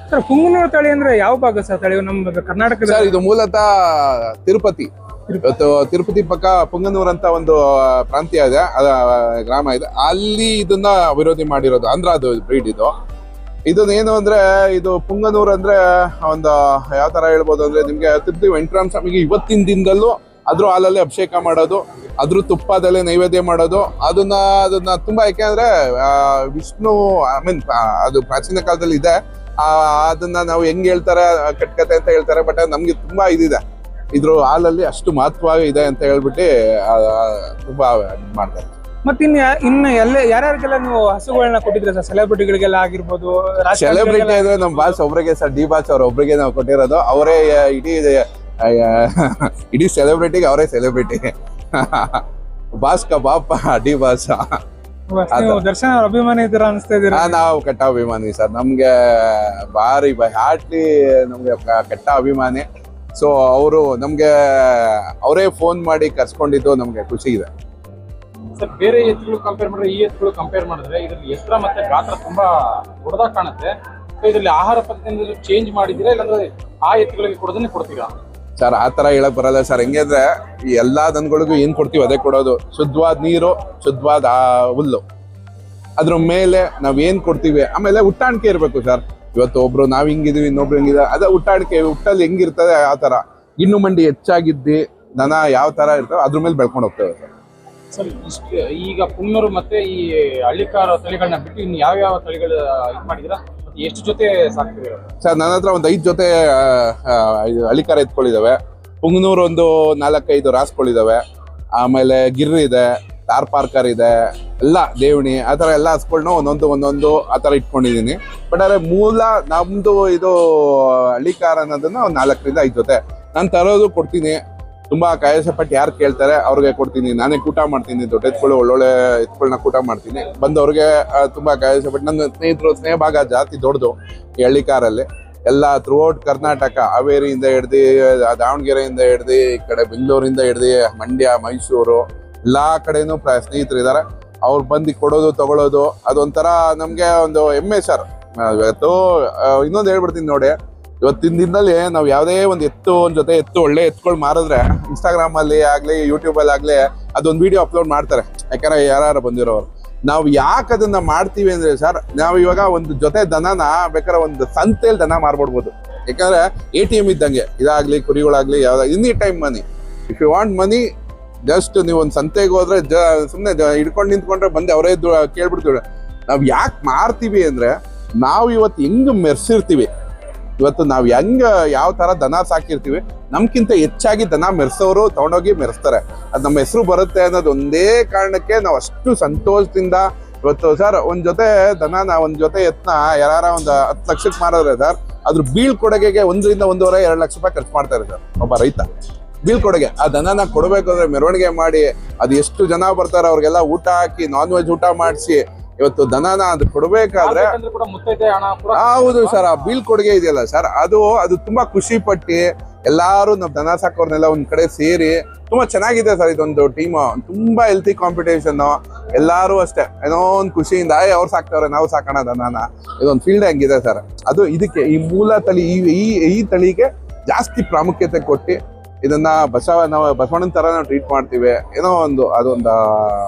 ಸರ್ ಪುಂಗನೂರು ತಳಿ ಅಂದ್ರೆ ಯಾವ ಭಾಗ ಸರ್ ತಳಿ? ನಮ್ಮ ಕರ್ನಾಟಕದ? ಸರ್ ಇದು ಮೂಲತಃ ತಿರುಪತಿ. ಇವತ್ತು ತಿರುಪತಿ ಪಕ್ಕ ಪುಂಗನೂರ್ ಅಂತ ಒಂದು ಪ್ರಾಂತ್ಯ ಇದೆ, ಗ್ರಾಮ ಇದೆ, ಅಲ್ಲಿ ಇದನ್ನ ಅಭಿವೃದ್ಧಿ ಮಾಡಿರೋದು. ಅದು ಬ್ರೀಡ್ ಇದನ್ನೇನು ಅಂದ್ರೆ, ಇದು ಪುಂಗನೂರ್ ಅಂದ್ರೆ ಒಂದು ಯಾವ ತರ ಹೇಳ್ಬೋದು ಅಂದ್ರೆ, ನಿಮ್ಗೆ ತಿರುಪತಿ ವೆಂಕಟರಾಮ ಸ್ವಾಮಿಗೆ ಇವತ್ತಿನ ದಿನದಲ್ಲೂ ಅದ್ರ ಹಾಲಲ್ಲಿ ಅಭಿಷೇಕ ಮಾಡೋದು, ಅದ್ರ ತುಪ್ಪದಲ್ಲೇ ನೈವೇದ್ಯ ಮಾಡೋದು, ಅದನ್ನ ತುಂಬಾ ಯಾಕೆಂದ್ರೆ ವಿಷ್ಣು ಅದು ಪ್ರಾಚೀನ ಕಾಲದಲ್ಲಿ ಇದೆ. ಅದನ್ನ ನಾವು ಹೆಂಗ್ ಹೇಳ್ತಾರೆ ಕಟ್ಕತೆ ಅಂತ ಹೇಳ್ತಾರೆ, ಬಟ್ ನಮ್ಗೆ ತುಂಬಾ ಇದಿದೆ, ಇದ್ರ ಹಾಲಲ್ಲಿ ಅಷ್ಟು ಮಹತ್ವ ಇದೆ ಅಂತ ಹೇಳ್ಬಿಟ್ಟು ತುಂಬಾ ಮಾಡ್ತಾರೆ. ಮತ್ತೆ ಇನ್ನು ಯಾರ್ಯಾರಿಗೆಲ್ಲ ನೀವು ಹಸುಗಳನ್ನ ಕೊಟ್ಟಿದ್ರೆ ಸರ್? ಸೆಲೆಬ್ರಿಟಿಗಳಿಗೆಲ್ಲ ಆಗಿರ್ಬೋದು? ಸೆಲೆಬ್ರಿಟಿ ಅಂದ್ರೆ ನಮ್ ಬಾಸ್ ಒಬ್ರಿಗೆ ಸರ್, ಡಿ ಬಾಸ್ ಅವ್ರ ಒಬ್ರಿಗೆ ನಾವು ಕೊಟ್ಟಿರೋದು. ಅವರೇ ಇಡೀ ಸೆಲೆಬ್ರಿಟಿಗೆ ಅವರೇ ಸೆಲೆಬ್ರಿಟಿ. ಬಾಸ್ ಕಾ ಬಾಪ ಡಿ ಬಾಸ್. ದರ್ಶನ ಅಭಿಮಾನಿ ಇದ್ದೀರಾ ಅನಿಸ್ತಾ ಇದ್ದೀರಾ? ನಾವು ಕಟ್ಟ ಅಭಿಮಾನಿ ಸರ್, ನಮ್ಗೆ ಭಾರಿ ಹಾರ್ಟ್ಲಿ ನಮ್ಗೆ ಕಟ್ಟ ಅಭಿಮಾನಿ. ಸೊ ಅವರು ನಮ್ಗೆ ಅವರೇ ಫೋನ್ ಮಾಡಿ ಕರ್ಸ್ಕೊಂಡಿದ್ದು ನಮ್ಗೆ ಖುಷಿ ಇದೆ ಸರ್. ಬೇರೆ ಎತ್ತುಗಳು ಕಂಪೇರ್ ಮಾಡಿದ್ರೆ ಈ ಎತ್ತುಗಳು ಕಂಪೇರ್ ಮಾಡಿದ್ರೆ ಇದ್ರಲ್ಲಿ ಎತ್ತರ ಮತ್ತೆ ಗಾತ್ರ ತುಂಬಾ ದೊಡ್ಡದಾಗಿ ಕಾಣುತ್ತೆ. ಸೊ ಇದರಲ್ಲಿ ಆಹಾರ ಪದ್ಧತಿ ಚೇಂಜ್ ಮಾಡಿದ್ದೀರಾ, ಇಲ್ಲಾಂದ್ರೆ ಆ ಎತ್ತುಗಳಿಗೆ ಕೊಡೋದನ್ನೇ ಕೊಡ್ತೀರಾ? ಸರ್ ಆ ತರ ಹೇಳಕ್ ಬರಲ್ಲ ಸರ್. ಹೆಂಗಂದ್ರೆ ಈ ಎಲ್ಲಾ ದನಗಳಿಗೂ ಏನ್ ಕೊಡ್ತೀವಿ ಅದೇ ಕೊಡೋದು. ಶುದ್ಧವಾದ ನೀರು, ಶುದ್ಧವಾದ ಹುಲ್ಲು, ಅದ್ರ ಮೇಲೆ ನಾವ್ ಏನ್ ಕೊಡ್ತೀವಿ. ಆಮೇಲೆ ಉಟ್ಟಾಣಿಕೆ ಇರ್ಬೇಕು ಸರ್. ಇವತ್ತು ಒಬ್ರು ನಾವ್ ಹಿಂಗಿದೀವಿ, ಇನ್ನೊಬ್ರು ಹಿಂಗಿದ, ಅದ ಉಟ್ಟಾಣಿಕೆ. ಹುಟ್ಟಲ್ಲಿ ಹೆಂಗಿರ್ತದೆ ಆ ತರ ಗಿಣ್ಣು ಮಂಡಿ ಹೆಚ್ಚಾಗಿದ್ದಿ ದನ ಯಾವ ತರ ಇರ್ತವೆ ಅದ್ರ ಮೇಲೆ ಬೆಳ್ಕೊಂಡು ಹೋಗ್ತೇವೆ ಸರ್. ಈಗ ಪುಂಗನೂರು ಮತ್ತೆ ಈ ಹಳ್ಳಿಕಾರ ತಳಿಗಳನ್ನ ಬಿಟ್ಟು ಇನ್ನು ಯಾವ ತಳಿಗಳು ಇದು ಮಾಡಿದಿರಾ? ಎಷ್ಟು ಜೊತೆ ಸಾಕ್ತಿದ್ದೀರಾ ಸರ್? ನನ್ನ ಹತ್ರ ಒಂದು 5 ಜೊತೆ ಹಳ್ಳಿಕಾರ ಎತ್ಕೊಳ್ಳಿದಾವೆ. ಪುಂಗನೂರು ಒಂದು 4-5 ರಾಸ್ಗಳಿದಾವೆ. ಆಮೇಲೆ ಗಿರ್ರಿ ಇದೆ, ತಾರ್ ಪಾರ್ಕರ್ ಇದೆ, ಎಲ್ಲ ದೇವಣಿ, ಆ ಥರ ಎಲ್ಲ ಹಸ್ಗಳನ್ನ ಒಂದೊಂದು ಆ ಥರ ಇಟ್ಕೊಂಡಿದ್ದೀನಿ. ಬಟ್ ಆದರೆ ಮೂಲ ನಮ್ಮದು ಇದು ಹಳ್ಳಿಕಾರ ಅನ್ನೋದನ್ನ ಒಂದು 4-5 ಜೊತೆ ನಾನು ತರೋದು ಕೊಡ್ತೀನಿ. ತುಂಬ ಕಾಯಸಪಟ್ಟು ಯಾರು ಕೇಳ್ತಾರೆ ಅವ್ರಿಗೆ ಕೊಡ್ತೀನಿ. ನಾನೇ ಕೂಟ ಮಾಡ್ತೀನಿ, ದೊಡ್ಡ ಎತ್ಕೊಳ್ಳಿ ಒಳ್ಳೊಳ್ಳೆ ಎತ್ಗಳನ್ನ ಕೂಟ ಮಾಡ್ತೀನಿ. ಬಂದವ್ರಿಗೆ ತುಂಬ ಕಾಯಸಪಟ್ಟು ನನ್ನ ಸ್ನೇಹ ಭಾಗ ಜಾತಿ ದೊಡ್ಡದು ಈ ಹಳ್ಳಿಕಾರಲ್ಲಿ. ಎಲ್ಲ ಥ್ರೂಔಟ್ ಕರ್ನಾಟಕ, ಹಾವೇರಿಯಿಂದ ಹಿಡ್ದು ದಾವಣಗೆರೆಯಿಂದ ಹಿಡ್ದು ಈ ಕಡೆ ಬೆಂಗಳೂರಿಂದ ಹಿಡ್ದು ಮಂಡ್ಯ, ಮೈಸೂರು ಎಲ್ಲಾ ಕಡೆನೂ ಸ್ನೇಹಿತರಿದ್ದಾರೆ. ಅವ್ರು ಬಂದು ಕೊಡೋದು ತಗೊಳ್ಳೋದು ಅದೊಂಥರ ನಮ್ಗೆ ಒಂದು ಹೆಮ್ಮೆ ಸರ್. ಇವತ್ತು ಇನ್ನೊಂದು ಹೇಳ್ಬಿಡ್ತೀನಿ ನೋಡಿ, ಇವತ್ತಿನ ದಿನದಲ್ಲಿ ನಾವು ಯಾವುದೇ ಒಂದು ಜೊತೆ ಒಳ್ಳೆ ಎತ್ತುಗಳು ಮಾರಿದ್ರೆ ಇನ್ಸ್ಟಾಗ್ರಾಮ್ ಅಲ್ಲಿ ಆಗ್ಲಿ, ಯೂಟ್ಯೂಬ್ ಅಲ್ಲಿ ಆಗ್ಲಿ ಅದೊಂದು ವಿಡಿಯೋ ಅಪ್ಲೋಡ್ ಮಾಡ್ತಾರೆ. ಯಾಕಂದ್ರೆ ಯಾರು ಬಂದಿರೋರು. ನಾವು ಯಾಕೆ ಅದನ್ನ ಮಾಡ್ತೀವಿ ಅಂದ್ರೆ ಸರ್, ನಾವು ಇವಾಗ ಒಂದು ಜೊತೆ ದನನ ಬೇಕಾದ್ರೆ ಒಂದು ಸಂತೆಯಲ್ಲಿ ದನ ಮಾರ್ಬಿಡ್ಬೋದು. ಯಾಕಂದ್ರೆ ATM ಇದ್ದಂಗೆ ಇದಾಗ್ಲಿ, ಕುರಿಗಳಾಗ್ಲಿ, ಯಾವ್ದಾಗ್ಲಿ any time money. If you want money, just ನೀವು ಒಂದು ಸಂತೆಗೆ ಹೋದ್ರೆ ಸುಮ್ಮನೆ ಹಿಡ್ಕೊಂಡು ನಿಂತ್ಕೊಂಡ್ರೆ ಬಂದು ಅವರೇ ಕೇಳ್ಬಿಡ್ತೀವಿ. ನಾವು ಯಾಕೆ ಮಾರ್ತೀವಿ ಅಂದ್ರೆ, ನಾವು ಇವತ್ತು ಹೆಂಗ್ ಮೆರ್ಸಿರ್ತೀವಿ, ಇವತ್ತು ನಾವು ಹೆಂಗ ಯಾವ ತರ ದನ ಸಾಕಿರ್ತೀವಿ, ನಮ್ಗಿಂತ ಹೆಚ್ಚಾಗಿ ದನ ಮೆರೆಸೋರು ತಗೊಂಡೋಗಿ ಮೆರೆಸ್ತಾರೆ. ಅದು ನಮ್ಮ ಹೆಸರು ಬರುತ್ತೆ ಅನ್ನೋದು ಒಂದೇ ಕಾರಣಕ್ಕೆ ನಾವು ಅಷ್ಟು ಸಂತೋಷದಿಂದ ಇವತ್ತು ಸರ್ ಒಂದ್ ಜೊತೆ ದನನ, ಒಂದ್ ಜೊತೆ ಎತ್ನ ಯಾರ ಒಂದು 10 ಲಕ್ಷಕ್ಕೆ ಮಾರಿದ್ರೆ ಸರ್, ಅದ್ರ ಬೀಳ್ಕೊಡುಗೆಗೆ 1-1.5-2 ಲಕ್ಷ ರೂಪಾಯಿ ಖರ್ಚು ಮಾಡ್ತಾರೆ ಸರ್ ಒಬ್ಬ ರೈತ. ಬೀಳ್ಕೊಡುಗೆ ಆ ದನನ ಕೊಡ್ಬೇಕು ಅಂದ್ರೆ ಮೆರವಣಿಗೆ ಮಾಡಿ, ಅದು ಎಷ್ಟು ಜನ ಬರ್ತಾರೆ ಅವ್ರಿಗೆಲ್ಲ ಊಟ ಹಾಕಿ, ನಾನ್ ವೆಜ್ ಊಟ ಮಾಡಿಸಿ ಇವತ್ತು ದನನ ಅದು ಕೊಡ್ಬೇಕಾದ್ರೆ, ಹೌದು ಸರ್, ಆ ಬೀಳ್ಕೊಡುಗೆ ಇದೆಯಲ್ಲ ಸರ್, ಅದು ತುಂಬಾ ಖುಷಿ ಪಟ್ಟಿ ಎಲ್ಲಾರು ನಾವು ದನ ಸಾಕೋರ್ನೆಲ್ಲ ಒಂದ್ ಕಡೆ ಸೇರಿ ತುಂಬಾ ಚೆನ್ನಾಗಿದೆ ಸರ್. ಇದೊಂದು ಟೀಮ್, ತುಂಬಾ ಹೆಲ್ತಿ ಕಾಂಪಿಟೇಷನ್. ಎಲ್ಲಾರು ಅಷ್ಟೇ ಏನೋ ಒಂದು ಖುಷಿಯಿಂದ ಅವ್ರು ಸಾಕ್ತವ್ರೆ, ನಾವು ಸಾಕೋಣ ದನನ, ಇದೊಂದು ಫೀಲ್ಡ್ ಹೆಂಗಿದೆ ಸರ್. ಅದು ಇದಕ್ಕೆ ಈ ಮೂಲ ತಳಿ ಈ ತಳಿಗೆ ಜಾಸ್ತಿ ಪ್ರಾಮುಖ್ಯತೆ ಕೊಟ್ಟು ಇದನ್ನ ನಾವು ಬಸವಣ್ಣನ ತರ ನಾವು ಟ್ರೀಟ್ ಮಾಡ್ತೀವಿ. ಏನೋ ಅದೊಂದು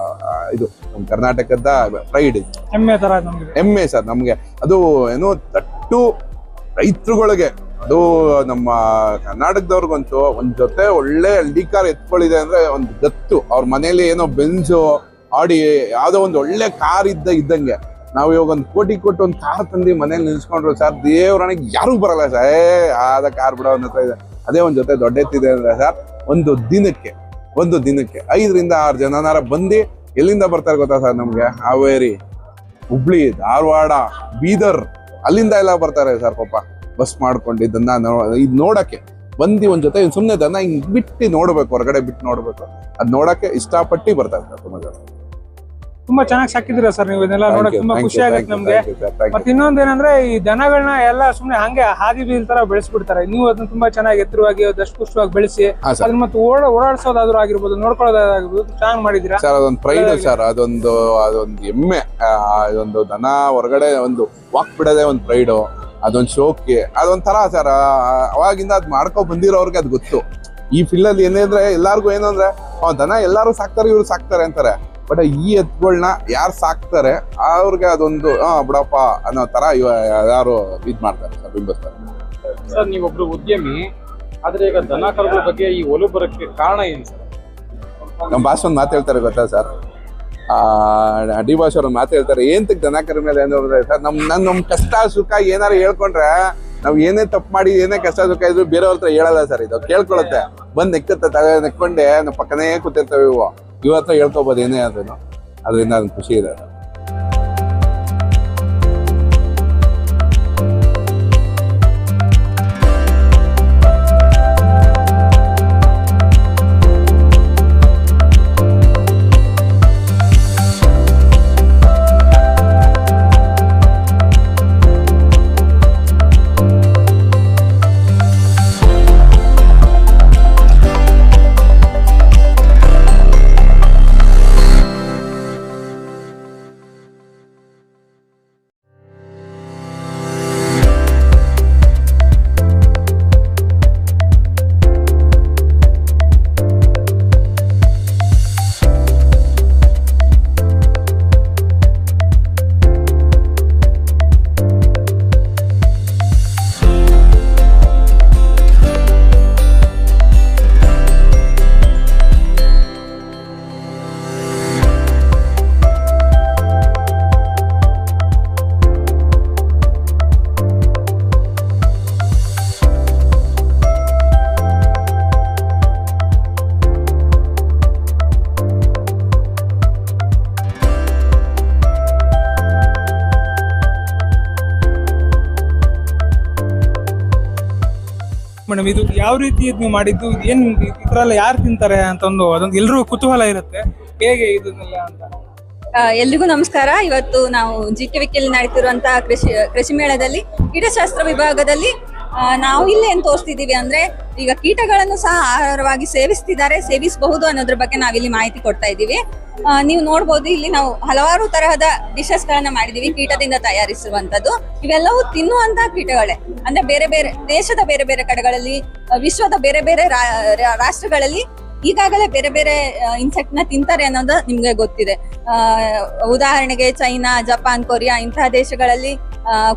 ಇದು ನಮ್ಮ ಕರ್ನಾಟಕದ ಪ್ರೈಡ್, ಹೆಮ್ಮೆ ಸರ್ ನಮ್ಗೆ. ಅದು ಏನೋ ತಟ್ಟು ರೈತರುಗಳಿಗೆ, ಅದು ನಮ್ಮ ಕರ್ನಾಟಕದವ್ರಿಗಂತೂ ಒಂದ್ ಜೊತೆ ಒಳ್ಳೆ ಹಳ್ಳಿಕಾರ ಎತ್ಕೊಳ್ಳಿದೆ ಅಂದ್ರೆ ಒಂದು ಗತ್ತು. ಅವ್ರ ಮನೇಲಿ ಏನೋ ಬೆಂಜು ಆಡಿ ಯಾವ್ದೋ ಒಂದು ಒಳ್ಳೆ ಕಾರ್ ಇದ್ದಂಗೆ. ನಾವು ಇವಾಗ ಒಂದು ಕೋಟಿ ಕೊಟ್ಟು ಒಂದು ಕಾರ್ ತಂದು ಮನೇಲಿ ನಿಲ್ಸ್ಕೊಂಡ್ರು ಸರ್, ದೇವ್ರಣೆಗೆ ಯಾರಿಗೂ ಬರಲ್ಲ ಸರ್, ಆದ ಕಾರ್ ಬಿಡೋ ಅನ್ನೋ ಇದೆ. ಅದೇ ಒಂದ್ ಜೊತೆ ದೊಡ್ಡ ಎತ್ತಿದೆ ಅಂದ್ರೆ ಸರ್, ಒಂದು ದಿನಕ್ಕೆ 5-6 ಜನನಾರ ಬಂದು ಎಲ್ಲಿಂದ ಬರ್ತಾರೆ ಗೊತ್ತಾ ಸರ್? ನಮ್ಗೆ ಹಾವೇರಿ, ಹುಬ್ಳಿ, ಧಾರವಾಡ, ಬೀದರ್ ಅಲ್ಲಿಂದ ಎಲ್ಲ ಬರ್ತಾರೆ ಸರ್ ಪಾಪ ಬಸ್ ಮಾಡ್ಕೊಂಡು ಇದನ್ನ ಇದು ನೋಡಕ್ಕೆ ಬಂದು ಒಂದ್ ಜೊತೆ ಸುಮ್ಮನೆ ದನ ಹಿಂಗ್ ಬಿಟ್ಟು ನೋಡ್ಬೇಕು, ಹೊರಗಡೆ ಬಿಟ್ಟು ನೋಡ್ಬೇಕು, ಅದ್ ನೋಡಕ್ಕೆ ಇಷ್ಟಪಟ್ಟು ಬರ್ತಾರೆ ಸರ್ ತುಂಬಾ ಜನ. ತುಂಬಾ ಚೆನ್ನಾಗಿ ಸಾಕಿದ್ದೀರಾ ಸರ್ ನೀವು, ಇದನ್ನೆಲ್ಲ ನೋಡಕ್ ತುಂಬಾ ಖುಷಿ ಆಗುತ್ತೆ ನಮ್ಗೆ. ಮತ್ತೆ ಇನ್ನೊಂದ್ ಏನಂದ್ರೆ ಈ ದನಗಳನ್ನ ಎಲ್ಲ ಸುಮ್ನೆ ಹಂಗೆ ಹಾದಿ ಬೀಲ್ ತರ ಬೆಳೆಸ್ಬಿಡ್ತಾರೆ, ನೀವು ಅದನ್ನ ತುಂಬಾ ಚೆನ್ನಾಗಿ ಎತ್ತರವಾಗಿ ದಷ್ಟಪುಷ್ಟವಾಗಿ ಬೆಳೆಸಿ ಅದನ್ನ ಮತ್ತೆ ಓಡಾಡ್ಸೋದಾದ್ರೂ ಆಗಿರ್ಬೋದು, ನೋಡ್ಕೊಳ್ಳೋದಾಗಿರ್ಬೋದು, ಚೆನ್ನಾಗಿ ಮಾಡಿದೀರಾ ಸರ್. ಅದೊಂದು ಪ್ರೈಡ್ ಸರ್, ಅದೊಂದು ಎಮ್ಮೆ, ಅದೊಂದು ದನ ಹೊರಗಡೆ ಒಂದು ವಾಕ್ ಬಿಡೋದೇ ಒಂದು ಪ್ರೈಡು, ಅದೊಂದು ಶೋಕಿ, ಅದೊಂಥರ ಸರ್. ಅವಾಗಿಂದ ಅದ್ ಮಾಡ್ಕೊ ಬಂದಿರೋರ್ಗೆ ಅದ್ ಗೊತ್ತು. ಈ ಫೀಲ್ಡ್ ಅಲ್ಲಿ ಏನಂದ್ರೆ ಎಲ್ಲಾರ್ಗು ಏನು ಅಂದ್ರೆ ದನ ಎಲ್ಲಾರು ಸಾಕ್ತಾರೆ, ಇವ್ರು ಸಾಕ್ತಾರೆ ಅಂತಾರೆ. ಬಟ್ ಈ ಎತ್ತುಗಳನ್ನ ಯಾರು ಸಾಕ್ತಾರೆ ಅವ್ರಿಗೆ ಅದೊಂದು ಬಿಡಪ್ಪ ಅನ್ನೋ ತರ ಯಾರು ಇದ್ ಮಾಡ್ತಾರೆ ಸರ್, ಬಿಂಬಿಸ್ತಾರೆ. ಸರ್ ನೀವೊಬ್ರು ಉದ್ಯಮಿ, ಆದ್ರೆ ಈಗ ದನ ಕರುಗಳ ಬಗ್ಗೆ ಈ ಒಲವು ಬರೋಕ್ಕೆ ಕಾರಣ ಏನು ಸರ್? ನಮ್ಮ ಭಾಷೆ ಒಂದು ಮಾತು ಹೇಳ್ತಾರೆ ಗೊತ್ತಾ ಸರ್, ಡಿ ಭಾಷೆ ಅವ್ರ ಮಾತು ಹೇಳ್ತಾರೆ, ಏಂತಕ್ ದನ ಕರ ಮೇಲೆ ಅಂದ್ರೆ ಸರ್ ನಮ್ ಕಷ್ಟ ಸುಖ ಏನಾರು ಹೇಳ್ಕೊಂಡ್ರೆ ನಾವ್ ಏನೇ ತಪ್ಪು ಮಾಡಿ ಏನೇ ಕಷ್ಟ ಸುಖ ಇದ್ರು ಬೇರೆಯವ್ರ ಹತ್ರ ಹೇಳಲ್ಲ ಸರ್. ಇದು ಕೇಳ್ಕೊಳತ್ತೆ, ಬಂದ್ ನೆಕ್ಕತ್ತೆ, ನೆಕ್ಕೊಂಡೆ ನಮ್ಮ ಪಕ್ಕನೇ ಕೂತಿರ್ತವೆ ಇವು, ಇವ ಹತ್ರ ಹೇಳ್ಕೊಬೋದು ಏನೇ ಆದ್ರೂ. ಅದರಿಂದ ಅದನ್ನ ಖುಷಿ ಇದೆ. ಮೇಡಮ್, ಇದು ಯಾವ ರೀತಿ ನೀವು ಮಾಡಿದ್ದು, ಏನ್ ಇದ್ರಲ್ಲ ಯಾರು ತಿಂತಾರೆ ಅಂತ ಅದೊಂದು ಎಲ್ರಿಗೂ ಕುತೂಹಲ ಇರುತ್ತೆ, ಹೇಗೆ ಇದನ್ನೆಲ್ಲ ಅಂತ. ಎಲ್ರಿಗೂ ನಮಸ್ಕಾರ. ಇವತ್ತು ನಾವು GKVK ನಡೀತಿರುವಂತಹ ಕೃಷಿ ಮೇಳದಲ್ಲಿ ಕೀಟಶಾಸ್ತ್ರ ವಿಭಾಗದಲ್ಲಿ ನಾವು ಇಲ್ಲಿ ಏನ್ ತೋರಿಸ್ತಿದೀವಿ ಅಂದ್ರೆ, ಈಗ ಕೀಟಗಳನ್ನು ಸಹ ಆಹಾರವಾಗಿ ಸೇವಿಸಬಹುದು ಅನ್ನೋದ್ರ ಬಗ್ಗೆ ನಾವಿಲ್ಲಿ ಮಾಹಿತಿ ಕೊಡ್ತಾ ಇದ್ದೀವಿ. ನೀವು ನೋಡ್ಬೋದು, ಇಲ್ಲಿ ನಾವು ಹಲವಾರು ತರಹದ ಡಿಶಸ್ ಗಳನ್ನ ಮಾಡಿದೀವಿ ಕೀಟದಿಂದ ತಯಾರಿಸಿರುವಂತದ್ದು. ಇವೆಲ್ಲವೂ ತಿನ್ನುವಂತ ಕೀಟಗಳೇ, ಅಂದ್ರೆ ಬೇರೆ ಬೇರೆ ದೇಶದ ಬೇರೆ ಬೇರೆ ಕಡೆಗಳಲ್ಲಿ, ವಿಶ್ವದ ಬೇರೆ ಬೇರೆ ರಾಷ್ಟ್ರಗಳಲ್ಲಿ ಈಗಾಗಲೇ ಬೇರೆ ಬೇರೆ ಇನ್ಸೆಕ್ಟ್ ನ ತಿಂತಾರೆ ಅನ್ನೋದು ನಿಮ್ಗೆ ಗೊತ್ತಿದೆ. ಉದಾಹರಣೆಗೆ ಚೈನಾ, ಜಪಾನ್, ಕೊರಿಯಾ ಇಂತಹ ದೇಶಗಳಲ್ಲಿ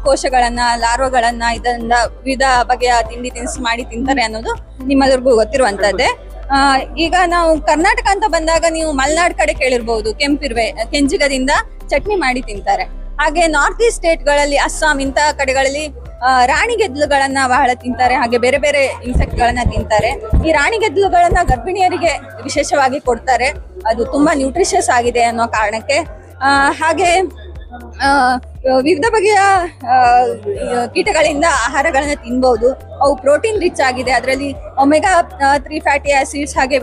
ಕೋಶಗಳನ್ನ, ಲಾರ್ವಗಳನ್ನ ಇದರಿಂದ ವಿವಿಧ ಬಗೆಯ ತಿಂಡಿ ತಿನಿಸು ಮಾಡಿ ತಿಂತಾರೆ ಅನ್ನೋದು ನಿಮ್ಮೆಲ್ಲರಿಗೂ ಗೊತ್ತಿರುವಂತದ್ದೇ. ಈಗ ನಾವು ಕರ್ನಾಟಕ ಅಂತ ಬಂದಾಗ ನೀವು ಮಲೆನಾಡ್ ಕಡೆ ಕೇಳಿರ್ಬಹುದು, ಕೆಂಪಿರುವೆ, ಕೆಂಜಿಗದಿಂದ ಚಟ್ನಿ ಮಾಡಿ ತಿಂತಾರೆ. ಹಾಗೆ ನಾರ್ತ್ ಈಸ್ಟ್ ಸ್ಟೇಟ್ ಗಳಲ್ಲಿ, ಅಸ್ಸಾಂ ಇಂತಹ ಕಡೆಗಳಲ್ಲಿ ರಾಣಿಗೆದ್ಲುಗಳನ್ನ ಬಹಳ ತಿಂತಾರೆ. ಹಾಗೆ ಬೇರೆ ಬೇರೆ ಇನ್ಸೆಕ್ಟ್ ಗಳನ್ನ ತಿಂತಾರೆ. ಈ ರಾಣಿಗೆದ್ಲುಗಳನ್ನ ಗರ್ಭಿಣಿಯರಿಗೆ ವಿಶೇಷವಾಗಿ ಕೊಡ್ತಾರೆ, ಅದು ತುಂಬಾ ನ್ಯೂಟ್ರಿಷಿಯಸ್ ಆಗಿದೆ ಅನ್ನೋ ಕಾರಣಕ್ಕೆ. ಹಾಗೆ ವಿವಿಧ ಬಗೆಯ ಕೀಟಗಳಿಂದ ಆಹಾರಗಳನ್ನ ತಿನ್ಬಹುದು. ಅವು ಪ್ರೋಟೀನ್ ರಿಚ್ ಆಗಿದೆ, ಅದರಲ್ಲಿ ಒಮೆಗಾ 3 ಫ್ಯಾಟಿ ಆಸಿಡ್ಸ್, ಹಾಗೆ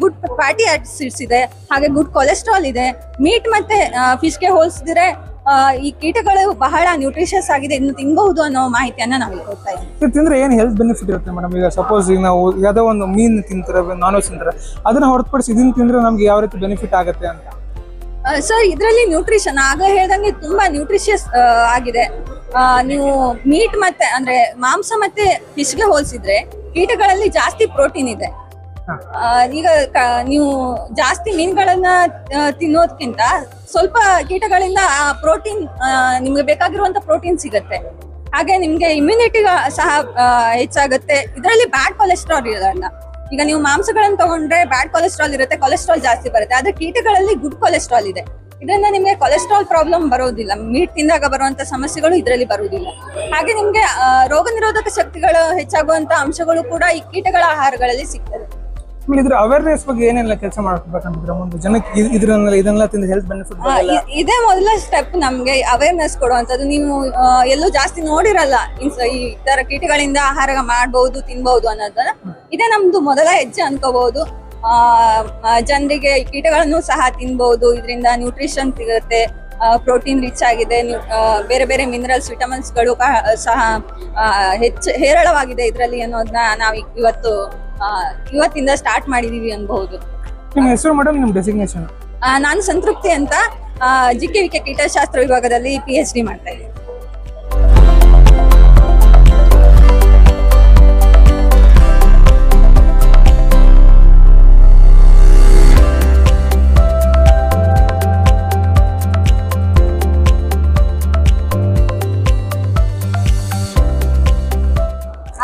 ಗುಡ್ ಫ್ಯಾಟಿ ಆಸಿಡ್ಸ್ ಇದೆ, ಹಾಗೆ ಗುಡ್ ಕೊಲೆಸ್ಟ್ರಾಲ್ ಇದೆ. ಮೀಟ್ ಮತ್ತೆ ಫಿಶ್ಗೆ ಹೋಲಿಸಿದ್ರೆ ಈ ಕೀಟಗಳು ಬಹಳ ನ್ಯೂಟ್ರಿಷಿಯಸ್ ಆಗಿದೆ, ಇನ್ನು ತಿನ್ಬಹುದು ಅನ್ನೋ ಮಾಹಿತಿಯನ್ನ ನಾವು ಕೊಡ್ತಾ ಇದ್ದೀವಿ. ತಿಂದ್ರೆ ಏನ್ ಹೆಲ್ತ್ ಬೆನಿಫಿಟ್ ಇರುತ್ತೆ ಮೇಡಮ್? ಈಗ ಸಪೋಸ್ ಈಗ ನಾವು ಯಾವುದೋ ಒಂದು ಮೀನ್ ತಿಂತಾರೆ, ನಾನ್ ವೆಜ್ ತಿಂತಾರೆ, ಅದನ್ನ ಹೊರತುಪಡಿಸಿ ಇದನ್ನ ತಿಂದ್ರೆ ನಮ್ಗೆ ಯಾವ ರೀತಿ ಬೆನಿಫಿಟ್ ಆಗುತ್ತೆ ಅಂತ? ಸರ್, ಇದರಲ್ಲಿ ನ್ಯೂಟ್ರಿಷನ್ ಆಗ ಹೇಳ್ದಂಗೆ ತುಂಬಾ ನ್ಯೂಟ್ರಿಷಿಯಸ್ ಆಗಿದೆ. ನೀವು ಮೀಟ್ ಮತ್ತೆ ಅಂದ್ರೆ ಮಾಂಸ ಮತ್ತೆ ಫಿಶ್ಗೆ ಹೋಲಿಸಿದ್ರೆ ಕೀಟಗಳಲ್ಲಿ ಜಾಸ್ತಿ ಪ್ರೋಟೀನ್ ಇದೆ. ಈಗ ನೀವು ಜಾಸ್ತಿ ಮೀನುಗಳನ್ನ ತಿನ್ನೋದಕ್ಕಿಂತ ಸ್ವಲ್ಪ ಕೀಟಗಳಿಂದ ಪ್ರೋಟೀನ್, ನಿಮ್ಗೆ ಬೇಕಾಗಿರುವಂತ ಪ್ರೋಟೀನ್ ಸಿಗುತ್ತೆ. ಹಾಗೆ ನಿಮ್ಗೆ ಇಮ್ಯುನಿಟಿ ಸಹ ಹೆಚ್ಚಾಗುತ್ತೆ. ಇದರಲ್ಲಿ ಬ್ಯಾಡ್ ಕೊಲೆಸ್ಟ್ರಾಲ್ ಇರಲ್ಲ. ಈಗ ನೀವು ಮಾಂಸಗಳನ್ನ ತಗೊಂಡ್ರೆ ಬ್ಯಾಡ್ ಕೊಲೆಸ್ಟ್ರಾಲ್ ಇರುತ್ತೆ, ಕೊಲೆಸ್ಟ್ರಾಲ್ ಜಾಸ್ತಿ ಬರುತ್ತೆ. ಆದ್ರೆ ಕೀಟಗಳಲ್ಲಿ ಗುಡ್ ಕೊಲೆಸ್ಟ್ರಾಲ್ ಇದೆ, ಇದರಿಂದ ನಿಮ್ಗೆ ಕೊಲೆಸ್ಟ್ರಾಲ್ ಪ್ರಾಬ್ಲಮ್ ಬರೋದಿಲ್ಲ. ಮೀಟ್ ತಿಂದಾಗ ಬರುವಂತ ಸಮಸ್ಯೆಗಳು ಇದರಲ್ಲಿ ಬರುವುದಿಲ್ಲ. ಹಾಗೆ ನಿಮ್ಗೆ ರೋಗ ನಿರೋಧಕ ಶಕ್ತಿಗಳು ಹೆಚ್ಚಾಗುವಂತ ಅಂಶಗಳು ಕೂಡ ಈ ಕೀಟಗಳ ಆಹಾರಗಳಲ್ಲಿ ಸಿಗ್ತದೆ. ಆಮೇಲೆ ಇದ್ರ ಅವೇರ್ನೆಸ್ ಬಗ್ಗೆ ಏನೆಲ್ಲ ಕೆಲಸ ಮಾಡ್ಬೇಕಂತಿದ್ರೆ ಒಂದು ಜನಕ್ಕೆ ಇದನ್ನೆಲ್ಲ ತಿಂದು ಹೆಲ್ತ್ ಬೆನಿಫಿಟ್ ಇದೇ ಮೊದಲ ಸ್ಟೆಪ್ ನಮ್ಗೆ ಅವೇರ್ನೆಸ್ ಕೊಡುವಂತದ್ದು. ನೀವು ಎಲ್ಲೂ ಜಾಸ್ತಿ ನೋಡಿರಲ್ಲ ಈ ತರ ಕೀಟಗಳಿಂದ ಆಹಾರ ಮಾಡಬಹುದು ತಿನ್ಬಹುದು ಅನ್ನೋದನ್ನ. ಇದೇ ನಮ್ದು ಮೊದಲ ಹೆಜ್ಜೆ ಅನ್ಕೋಬಹುದು. ಜನರಿಗೆ ಕೀಟಗಳನ್ನು ಸಹ ತಿನ್ಬಹುದು, ಇದರಿಂದ ನ್ಯೂಟ್ರಿಷನ್ ಸಿಗುತ್ತೆ, ಪ್ರೋಟೀನ್ ರಿಚ್ ಆಗಿದೆ, ಬೇರೆ ಬೇರೆ ಮಿನರಲ್ಸ್ ವಿಟಮಿನ್ಸ್ ಗಳು ಸಹ ಹೆಚ್ಚು ಹೇರಳವಾಗಿದೆ ಇದರಲ್ಲಿ ಅನ್ನೋದನ್ನ ನಾವು ಇವತ್ತಿಂದ ಸ್ಟಾರ್ಟ್ ಮಾಡಿದೀವಿ ಅನ್ಬಹುದು. ನಿಮ್ಮ ಹೆಸರು ಮೇಡಮ್, ನಿಮ್ಮ ಡೆಸಿಗ್ನೇಷನ್? ನಾನು ಸಂತೃಪ್ತಿ ಅಂತ JKVK ಕೀಟಶಾಸ್ತ್ರ ವಿಭಾಗದಲ್ಲಿ PhD ಮಾಡ್ತಾ ಇದ್ದೀನಿ.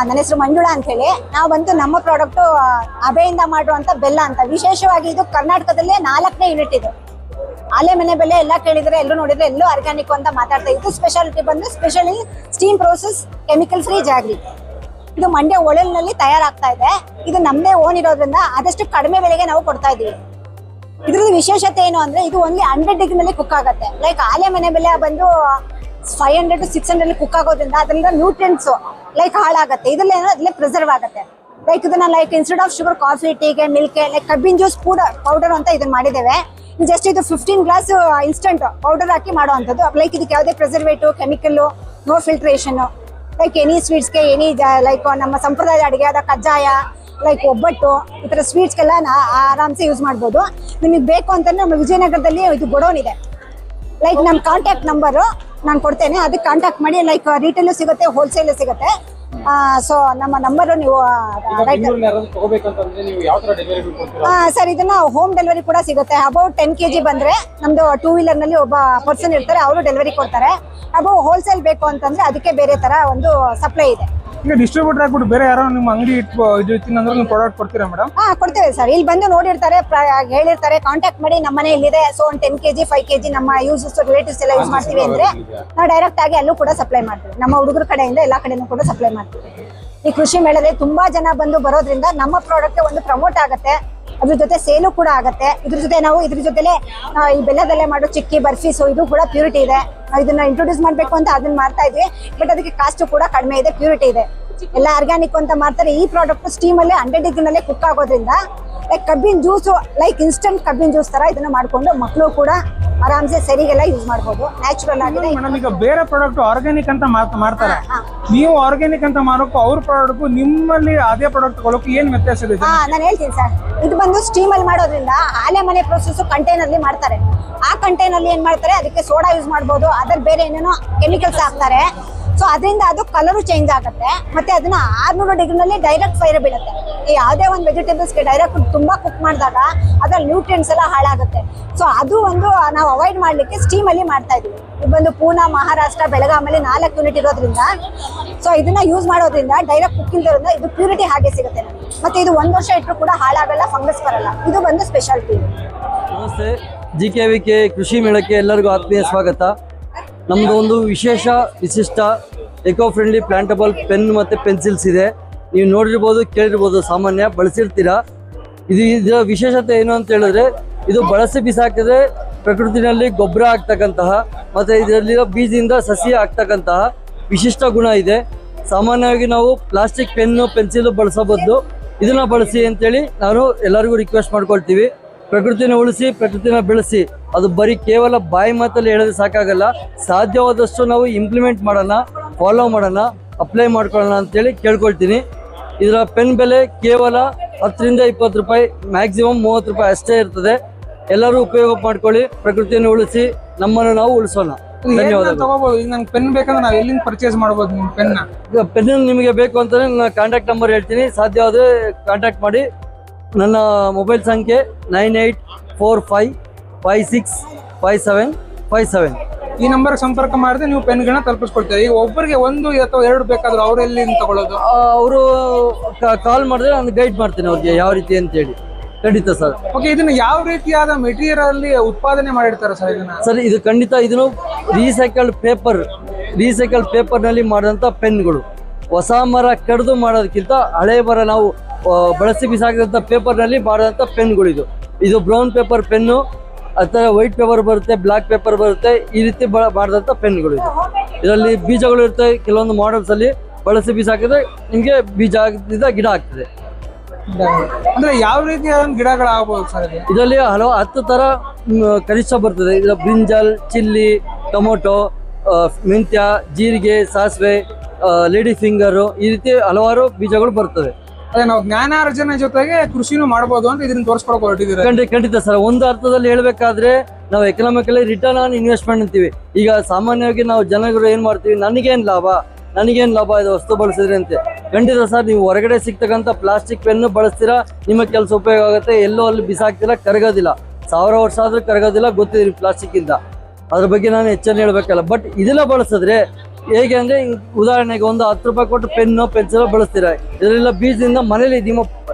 ನನ್ನ ಹೆಸರು ಮಂಜುಳಾ ಅಂತ ಹೇಳಿ. ನಾವು ಬಂದು ನಮ್ಮ ಪ್ರಾಡಕ್ಟ್ ಅಬೆಯಿಂದ ಮಾಡಿರುವಂತ ಬೆಲ್ಲ ಅಂತ. ವಿಶೇಷವಾಗಿ ಇದು ಕರ್ನಾಟಕದಲ್ಲೇ 4ನೇ ಯೂನಿಟ್. ಇದು ಆಲೆಮನೆ ಬೆಲೆ ಎಲ್ಲ ಕೇಳಿದ್ರೆ ಎಲ್ಲರೂ ನೋಡಿದ್ರೆ ಎಲ್ಲೂ ಆರ್ಗ್ಯಾನಿಕ್ ಅಂತ ಮಾತಾಡ್ತಾ ಇದ್ದು. ಸ್ಪೆಷಾಲಿಟಿ ಬಂದು specially steam process chemical free jaggery. ಇದು ಮಂಡ್ಯ ಒಳಲಿನಲ್ಲಿ ತಯಾರಾಗ್ತಾ ಇದೆ. ಇದು ನಮ್ಮದೇ ಓನ್ ಇರೋದ್ರಿಂದ ಆದಷ್ಟು ಕಡಿಮೆ ಬೆಲೆಗೆ ನಾವು ಕೊಡ್ತಾ ಇದೀವಿ. ಇದ್ರದ್ದು ವಿಶೇಷತೆ ಏನು ಅಂದ್ರೆ ಇದು ಓನ್ಲಿ 100 ಡಿಗ್ರಿನಲ್ಲಿ ಕುಕ್ ಆಗುತ್ತೆ. ಲೈಕ್ ಆಲೆಮನೆ ಬೆಲೆ ಬಂದು 500 to 600 ಕುಕ್ ಆಗೋದ್ರಿಂದ ಅದರಿಂದ ನ್ಯೂಟ್ರಿಯೆಂಟ್ಸ್ ಲೈಕ್ ಹಾಳಾಗುತ್ತೆ. ಇದ್ರಲ್ಲಿ ಏನೋ ಅದ್ರಲ್ಲೇ ಪ್ರಿಸರ್ವ್ ಆಗುತ್ತೆ. ಲೈಕ್ ಇದನ್ನ like instead of sugar coffee ಟೀಗೆ ಮಿಲ್ಕ್ಗೆ ಲೈಕ್ ಕಬ್ಬಿನ ಜ್ಯೂಸ್ ಪೌಡರ್ ಅಂತ ಇದನ್ನ ಮಾಡಿದ್ದೇವೆ. ಜಸ್ಟ್ ಇದು 15 ಗ್ಲಾಸ್ ಇನ್ಸ್ಟಂಟ್ ಪೌಡರ್ ಹಾಕಿ ಮಾಡುವಂಥದ್ದು. ಲೈಕ್ ಇದಕ್ಕೆ ಯಾವುದೇ preservative chemical no filtration. Like any ಸ್ವೀಟ್ಸ್ಗೆ ಎನಿ ಲೈಕ್ ನಮ್ಮ ಸಂಪ್ರದಾಯದ ಅಡುಗೆ ಆದ ಕಜ್ಜಾಯ ಲೈಕ್ ಒಬ್ಬಟ್ಟು ಈ ಥರ ಸ್ವೀಟ್ಸ್ಗೆಲ್ಲ ಆರಾಮ್ಸೆ ಯೂಸ್ ಮಾಡ್ಬೋದು. ನಿಮಗೆ ಬೇಕು ಅಂತಂದ್ರೆ ನಮ್ಮ ವಿಜಯನಗರದಲ್ಲಿ ಇದು ಗೋಡೌನ್ ಇದೆ. ಲೈಕ್ ನಮ್ಮ ಕಾಂಟ್ಯಾಕ್ಟ್ ನಂಬರು ನಾನು ಕೊಡ್ತೇನೆ, ಅದಕ್ಕೆ ಕಾಂಟ್ಯಾಕ್ಟ್ ಮಾಡಿ. ಲೈಕ್ ರಿಟೇಲು ಸಿಗುತ್ತೆ, ಹೋಲ್ಸೇಲು ಸಿಗುತ್ತೆ. ಸೊ ನಮ್ಮ ನಂಬರು ನೀವು ಸರ್ ಇದನ್ನ ಹೋಮ್ ಡೆಲಿವರಿ ಕೂಡ ಸಿಗುತ್ತೆ. ಅಬೌಟ್ 10 kg ಬಂದ್ರೆ ನಮ್ದು 2 ವೀಲರ್ ನಲ್ಲಿ ಒಬ್ಬ ಪರ್ಸನ್ ಇರ್ತಾರೆ, ಅವರು ಡೆಲಿವರಿ ಕೊಡ್ತಾರೆ. ಅಬೌವ್ ಹೋಲ್ಸೇಲ್ ಬೇಕು ಅಂತಂದ್ರೆ ಅದಕ್ಕೆ ಬೇರೆ ತರ ಒಂದು ಸಪ್ಲೈ ಇದೆ. ಈಗ ಡಿಸ್ಟ್ರಿಬ್ಯೂಟರ್ ಆಗ್ಬಿಟ್ಟು ಬೇರೆ ಯಾರೋ ನಿಮ್ಮ ಅಂಗಡಿ ಇಟ್ಟಿನಂದ್ರೆ ನೀವು ಪ್ರಾಡಕ್ಟ್ ಕೊಡ್ತೀರಾ ಮೇಡಮ್? ಕೊಡ್ತೇವೆ ಸರ್. ಇಲ್ಲಿ ಬಂದು ನೋಡಿರ್ತಾರೆ, ಹೇಳಿರ್ತಾರೆ, ಕಾಂಟ್ಯಾಕ್ಟ್ ಮಾಡಿ ನಮ್ಮನೆ ಇಲ್ಲಿದೆ, ಸೊ ಒಂದು 10 kg 5 kg ನಮ್ಮ ಯೂಸಸ್ ರಿಲೇಟಿವ್ಸ್ ಎಲ್ಲ ಯೂಸ್ ಮಾಡ್ತೀವಿ ಅಂದ್ರೆ ನಾವು ಡೈರೆಕ್ಟ್ ಆಗಿ ಅಲ್ಲೂ ಕೂಡ ಸಪ್ಲೈ ಮಾಡ್ತೀವಿ. ನಮ್ಮ ಹುಡುಗರ ಕಡೆಯಿಂದ ಎಲ್ಲಾ ಕಡೆನೂ ಕೂಡ ಸಪ್ಲೈ ಮಾಡ್ತೀವಿ. ಈ ಕೃಷಿ ಮೇಳದಲ್ಲಿ ತುಂಬಾ ಜನ ಬಂದು ಬರೋದ್ರಿಂದ ನಮ್ಮ ಪ್ರಾಡಕ್ಟ್ ಒಂದು ಪ್ರಮೋಟ್ ಆಗುತ್ತೆ, ಅದ್ರ ಜೊತೆ ಸೇಲು ಕೂಡ ಆಗುತ್ತೆ. ಇದ್ರ ಜೊತೆ ನಾವು ಇದ್ರ ಜೊತೆಲೆ ಈ ಬೆಲ್ಲದಲ್ಲೇ ಮಾಡೋ ಚಿಕ್ಕಿ ಬರ್ಫಿ, ಸೊ ಇದು ಕೂಡ ಪ್ಯೂರಿಟಿ ಇದೆ. ಇದನ್ನ ಇಂಟ್ರೊಡ್ಯೂಸ್ ಮಾಡ್ಬೇಕು ಅಂತ ಅದನ್ನ ಮಾಡ್ತಾ ಇದ್ವಿ, ಬಟ್ ಅದಕ್ಕೆ ಕಾಸ್ಟ್ ಕೂಡ ಕಡಿಮೆ ಇದೆ, ಪ್ಯೂರಿಟಿ ಇದೆ, ಎಲ್ಲ ಆರ್ಗ್ಯಾನಿಕ್ ಅಂತ ಮಾಡ್ತಾರೆ. ಈ ಪ್ರಾಡಕ್ಟ್ ಸ್ಟೀಮ್ ಅಲ್ಲಿ 100 ಡಿಗ್ರಿನಲ್ಲೇ ಕುಕ್ ಆಗೋದ್ರಿಂದ ಲೈಕ್ ಕಬ್ಬಿನ ಜ್ಯೂಸ್, ಲೈಕ್ ಇನ್ಸ್ಟಂಟ್ ಕಬ್ಬಿನ ಜ್ಯೂಸ್ ತರ ಇದನ್ನ ಮಾಡ್ಕೊಂಡು ಮಕ್ಕಳು ಕೂಡ ಆರಾಮ್ಸೆ ಸರಿಗೆಲ್ಲ ಯೂಸ್ ಮಾಡ್ಬೋದು. ನ್ಯಾಚುರಲ್ ಆಗಿದೆ. ಮೇಡಮ್ ಈಗ ಬೇರೆ ಪ್ರಾಡಕ್ಟ್ ಆರ್ಗ್ಯಾನಿಕ್ ಅಂತ ಮಾಡ್ತಾರೆ, ನೀವು ಆರ್ಗ್ಯಾನಿಕ್ ಅಂತ ಮಾರೋಕ್ಕೂ ಅವ್ರ ಪ್ರಾಡಕ್ಟ್ ನಿಮ್ಮಲ್ಲಿ ಅದೇ ಪ್ರಾಡಕ್ಟ್ ತಗೊಳ್ಳೋಕೆ ಏನ್ ವ್ಯತ್ಯಾಸ ಇದೆ? ನಾನು ಹೇಳ್ತೀನಿ ಸರ್. ಇದು ಬಂದು ಸ್ಟೀಮ್ ಅಲ್ಲಿ ಮಾಡೋದ್ರಿಂದ ಆಲೆಮನೆ ಪ್ರೊಸೆಸ್ ಕಂಟೈನರ್ ಮಾಡ್ತಾರೆ. ಆ ಕಂಟೈನರ್ ಏನ್ ಮಾಡ್ತಾರೆ, ಅದಕ್ಕೆ ಸೋಡಾ ಯೂಸ್ ಮಾಡ್ಬೋದು, ಅದರ ಬೇರೆ ಏನೇನೋ ಕೆಮಿಕಲ್ಸ್ ಹಾಕ್ತಾರೆ. ಸೊ ಅದರಿಂದ ಅದು ಕಲರು ಚೇಂಜ್ ಆಗುತ್ತೆ. ಮತ್ತೆ ಅದನ್ನ 600 ಡಿಗ್ರಿನಲ್ಲಿ ಡೈರೆಕ್ಟ್ ಫೈರ್ ಬೀಳುತ್ತೆ. ಈ ಯಾವುದೇ ಒಂದು ವೆಜಿಟೇಬಲ್ಸ್ಗೆ ಡೈರೆಕ್ಟ್ ತುಂಬಾ ಕುಕ್ ಮಾಡಿದಾಗ ಅದ್ರಲ್ಲಿ ನ್ಯೂಟ್ರಿಯೆಂಟ್ಸ್ ಎಲ್ಲ ಹಾಳಾಗುತ್ತೆ. ಸೊ ಅದು ಒಂದು ನಾವು ಅವಾಯ್ಡ್ ಮಾಡ್ಲಿಕ್ಕೆ ಸ್ಟೀಮ್ ಅಲ್ಲಿ ಮಾಡ್ತಾ ಇದೀವಿ. ಇದು ಬಂದು ಪೂನಾ, ಮಹಾರಾಷ್ಟ್ರ, ಬೆಳಗಾಮಲ್ಲಿ 4 ಯೂನಿಟ್ ಇರೋದ್ರಿಂದ ಸೊ ಇದನ್ನ ಯೂಸ್ ಮಾಡೋದ್ರಿಂದ ಡೈರೆಕ್ಟ್ ಕುಕ್ ಇಲ್ದಿರೋದ್ರಿಂದ ಇದು ಪ್ಯೂರಿಟಿ ಹಾಗೆ ಸಿಗುತ್ತೆ ನಮಗೆ. ಮತ್ತೆ ಇದು 1 ವರ್ಷ ಇಟ್ಟರು ಕೂಡ ಹಾಳಾಗಲ್ಲ, ಫಂಗಸ್ ಬರಲ್ಲ. ಇದು ಬಂದು ಸ್ಪೆಷಾಲಿಟಿ. ನಮಸ್ತೆ, JKVK ಕೃಷಿ ಮೇಳಕ್ಕೆ ಎಲ್ಲರಿಗೂ ಆತ್ಮೀಯ ಸ್ವಾಗತ. ನಮ್ಮದು ಒಂದು ವಿಶಿಷ್ಟ ಎಕೋ ಫ್ರೆಂಡ್ಲಿ ಪ್ಲಾಂಟಬಲ್ ಪೆನ್ ಮತ್ತು ಪೆನ್ಸಿಲ್ಸ್ ಇದೆ. ನೀವು ನೋಡಿರ್ಬೋದು, ಕೇಳಿರ್ಬೋದು, ಸಾಮಾನ್ಯ ಬಳಸಿರ್ತೀರಾ. ಇದರ ವಿಶೇಷತೆ ಏನು ಅಂತ ಹೇಳಿದ್ರೆ, ಇದು ಬಳಸಿ ಬಿಸಾಕಿದ್ರೆ ಪ್ರಕೃತಿನಲ್ಲಿ ಗೊಬ್ಬರ ಆಗ್ತಕ್ಕಂತಹ ಮತ್ತು ಇದರಲ್ಲಿರೋ ಬೀಜದಿಂದ ಸಸಿ ಆಗ್ತಕ್ಕಂತಹ ವಿಶಿಷ್ಟ ಗುಣ ಇದೆ. ಸಾಮಾನ್ಯವಾಗಿ ನಾವು ಪ್ಲಾಸ್ಟಿಕ್ ಪೆನ್ನು ಪೆನ್ಸಿಲು ಬಳಸೋ ಬದಲು ಇದನ್ನು ಬಳಸಿ ಅಂತೇಳಿ ನಾನು ಎಲ್ಲರಿಗೂ ರಿಕ್ವೆಸ್ಟ್ ಮಾಡ್ಕೊಳ್ತೀವಿ. ಪ್ರಕೃತಿನ ಉಳಿಸಿ, ಪ್ರಕೃತಿನ ಬೆಳೆಸಿ. ಅದು ಬರೀ ಕೇವಲ ಬಾಯಿ ಮಾತಲ್ಲಿ ಹೇಳಿದ್ರೆ ಸಾಕಾಗಲ್ಲ. ಸಾಧ್ಯವಾದಷ್ಟು ನಾವು ಇಂಪ್ಲಿಮೆಂಟ್ ಮಾಡೋಣ, ಫಾಲೋ ಮಾಡೋಣ, ಅಪ್ಲೈ ಮಾಡ್ಕೊಳ್ಳೋಣ ಅಂತೇಳಿ ಕೇಳ್ಕೊಳ್ತೀನಿ. ಇದರ ಪೆನ್ ಬೆಲೆ ಕೇವಲ 10 ರಿಂದ 20 ರೂಪಾಯಿ, ಮ್ಯಾಕ್ಸಿಮಮ್ 30 ರೂಪಾಯಿ ಅಷ್ಟೇ ಇರ್ತದೆ. ಎಲ್ಲರೂ ಉಪಯೋಗ ಮಾಡ್ಕೊಳ್ಳಿ, ಪ್ರಕೃತಿಯನ್ನು ಉಳಿಸಿ, ನಮ್ಮನ್ನು ನಾವು ಉಳಿಸೋಣ. ಧನ್ಯವಾದಗಳು. ತಗೋಬಹುದು. ಈಗ ನಂಗೆ ಪೆನ್ ಬೇಕಂದ್ರೆ ನಾವು ಎಲ್ಲಿಂದ ಪರ್ಚೇಸ್ ಮಾಡಬಹುದು ನಿಮ್ಮ ಪೆನ್ನ? ಈಗ ಪೆನ್ ನಿಮಗೆ ಬೇಕು ಅಂತಂದ್ರೆ ನನ್ನ ಕಾಂಟ್ಯಾಕ್ಟ್ ನಂಬರ್ ಹೇಳ್ತೀನಿ, ಸಾಧ್ಯವಾದರೆ ಕಾಂಟ್ಯಾಕ್ಟ್ ಮಾಡಿ. ನನ್ನ ಮೊಬೈಲ್ ಸಂಖ್ಯೆ 9845565757. ಈ ನಂಬರ್ ಸಂಪರ್ಕ ಮಾಡಿದ್ರೆ ನೀವು ಪೆನ್ಗಳನ್ನ ತಲುಪಿಸ್ಕೊಡ್ತೀರಾ. ಈಗ ಒಬ್ಬರಿಗೆ 1 ಅಥವಾ 2 ಬೇಕಾದ್ರೆ ಅವ್ರು ಎಲ್ಲಿಂದ ತಗೊಳ್ಳೋದು? ಅವರು ಕಾಲ್ ಮಾಡಿದ್ರೆ ನಾನು ಗೈಡ್ ಮಾಡ್ತೀನಿ ಅವ್ರಿಗೆ ಯಾವ ರೀತಿ ಅಂತೇಳಿ. ಖಂಡಿತ ಸರ್. ಓಕೆ, ಇದನ್ನ ಯಾವ ರೀತಿಯಾದ ಮೆಟೀರಿಯಲ್ ಅಲ್ಲಿ ಉತ್ಪಾದನೆ ಮಾಡಿರ್ತಾರೆ ಸರ್ ಇದನ್ನ? ಸರ್ ಇದು ಖಂಡಿತ ಇದನ್ನು ರೀಸೈಕಲ್ಡ್ ಪೇಪರ್ನಲ್ಲಿ ಮಾಡಿದಂಥ ಪೆನ್ಗಳು. ಹೊಸ ಮರ ಕಡಿದು ಮಾಡೋದಕ್ಕಿಂತ ಹಳೆ ಮರ ನಾವು ಬಳಸಿ ಬಿಸಾಕಿದಂಥ ಪೇಪರ್ನಲ್ಲಿ ಮಾಡಿದಂಥ ಪೆನ್ಗಳಿದು. ಇದು ಬ್ರೌನ್ ಪೇಪರ್ ಪೆನ್ನು, ಆ ಥರ ವೈಟ್ ಪೇಪರ್ ಬರುತ್ತೆ, ಬ್ಲ್ಯಾಕ್ ಪೇಪರ್ ಬರುತ್ತೆ, ಈ ರೀತಿ ಮಾಡಿದಂಥ ಪೆನ್ಗಳು ಇದು. ಇದರಲ್ಲಿ ಬೀಜಗಳು ಇರ್ತವೆ. ಕೆಲವೊಂದು ಮಾಡಲ್ಸಲ್ಲಿ ಬಳಸಿ ಬಿಸಾಕಿದ್ರೆ ನಿಮಗೆ ಬೀಜ ಆಗದಿಂದ ಗಿಡ ಆಗ್ತದೆ. ಅಂದ್ರೆ ಯಾವ ರೀತಿಯ ಗಿಡಗಳಾಗಬಹುದು ಸರ್ ಇದು? ಇದರಲ್ಲಿ 10 ಥರ ಕನಿಷ್ಠ ಬರ್ತದೆ. ಇದರ ಬ್ರಿಂಜಲ್, ಚಿಲ್ಲಿ, ಟೊಮೊಟೊ, ಮೆಂತ್ಯ, ಜೀರಿಗೆ, ಸಾಸಿವೆ, ಲೇಡಿ ಫಿಂಗರು, ಈ ರೀತಿ ಹಲವಾರು ಬೀಜಗಳು ಬರ್ತವೆ. ಅದೇ ನಾವು ಜ್ಞಾನಾರ್ಜನೆ ಜೊತೆಗೆ ಕೃಷಿನೂ ಮಾಡಬಹುದು ಅಂತ ಇದನ್ನ ತೋರಿಸ್ಕೊಳಕ್ ಹೊರಟಿದ್ದೀರಾ? ಖಂಡಿತ ಸರ್. ಒಂದು ಅರ್ಥದಲ್ಲಿ ಹೇಳ್ಬೇಕಾದ್ರೆ ನಾವು ಎಕನಾಮಿಕಲಿ ರಿಟರ್ನ್ ಆನ್ ಇನ್ವೆಸ್ಟ್ಮೆಂಟ್ ಅಂತೀವಿ. ಈಗ ಸಾಮಾನ್ಯವಾಗಿ ನಾವು ಜನಗಳು ಏನ್ ಮಾಡ್ತೀವಿ, ನನಗೇನು ಲಾಭ ಇದು ವಸ್ತು ಬಳಸಿದ್ರೆ ಅಂತ. ಖಂಡಿತ ಸರ್, ನೀವು ಹೊರಗಡೆ ಸಿಗ್ತಕ್ಕಂಥ ಪ್ಲಾಸ್ಟಿಕ್ ಪೆನ್ನು ಬಳಸ್ತೀರಾ, ನಿಮ್ಮ ಕೆಲಸ ಉಪಯೋಗ ಆಗುತ್ತೆ, ಎಲ್ಲೋ ಅಲ್ಲಿ ಬಿಸಾಕ್ತೀರಾ, ಕರಗೋದಿಲ್ಲ. 1000 ವರ್ಷ ಆದ್ರೂ ಕರಗೋದಿಲ್ಲ, ಗೊತ್ತಿದೆ ಪ್ಲಾಸ್ಟಿಕ್ ಇಂದ. ಅದ್ರ ಬಗ್ಗೆ ನಾನು ಹೆಚ್ಚನ್ನು ಹೇಳ್ಬೇಕಲ್ಲ. ಬಟ್ ಇದೆಲ್ಲ ಬಳಸಿದ್ರೆ ಹೇಗೆ ಅಂದ್ರೆ, ಉದಾಹರಣೆಗೆ ಒಂದು 10 ರೂಪಾಯಿ ಕೊಟ್ಟು ಪೆನ್ನು ಪೆನ್ಸಿಲ್ ಬಳಸ್ತೀರಾ, ಇದರೆಲ್ಲ ಬೀಜದಿಂದ ಮನೇಲಿ ನಿಮ್ಮ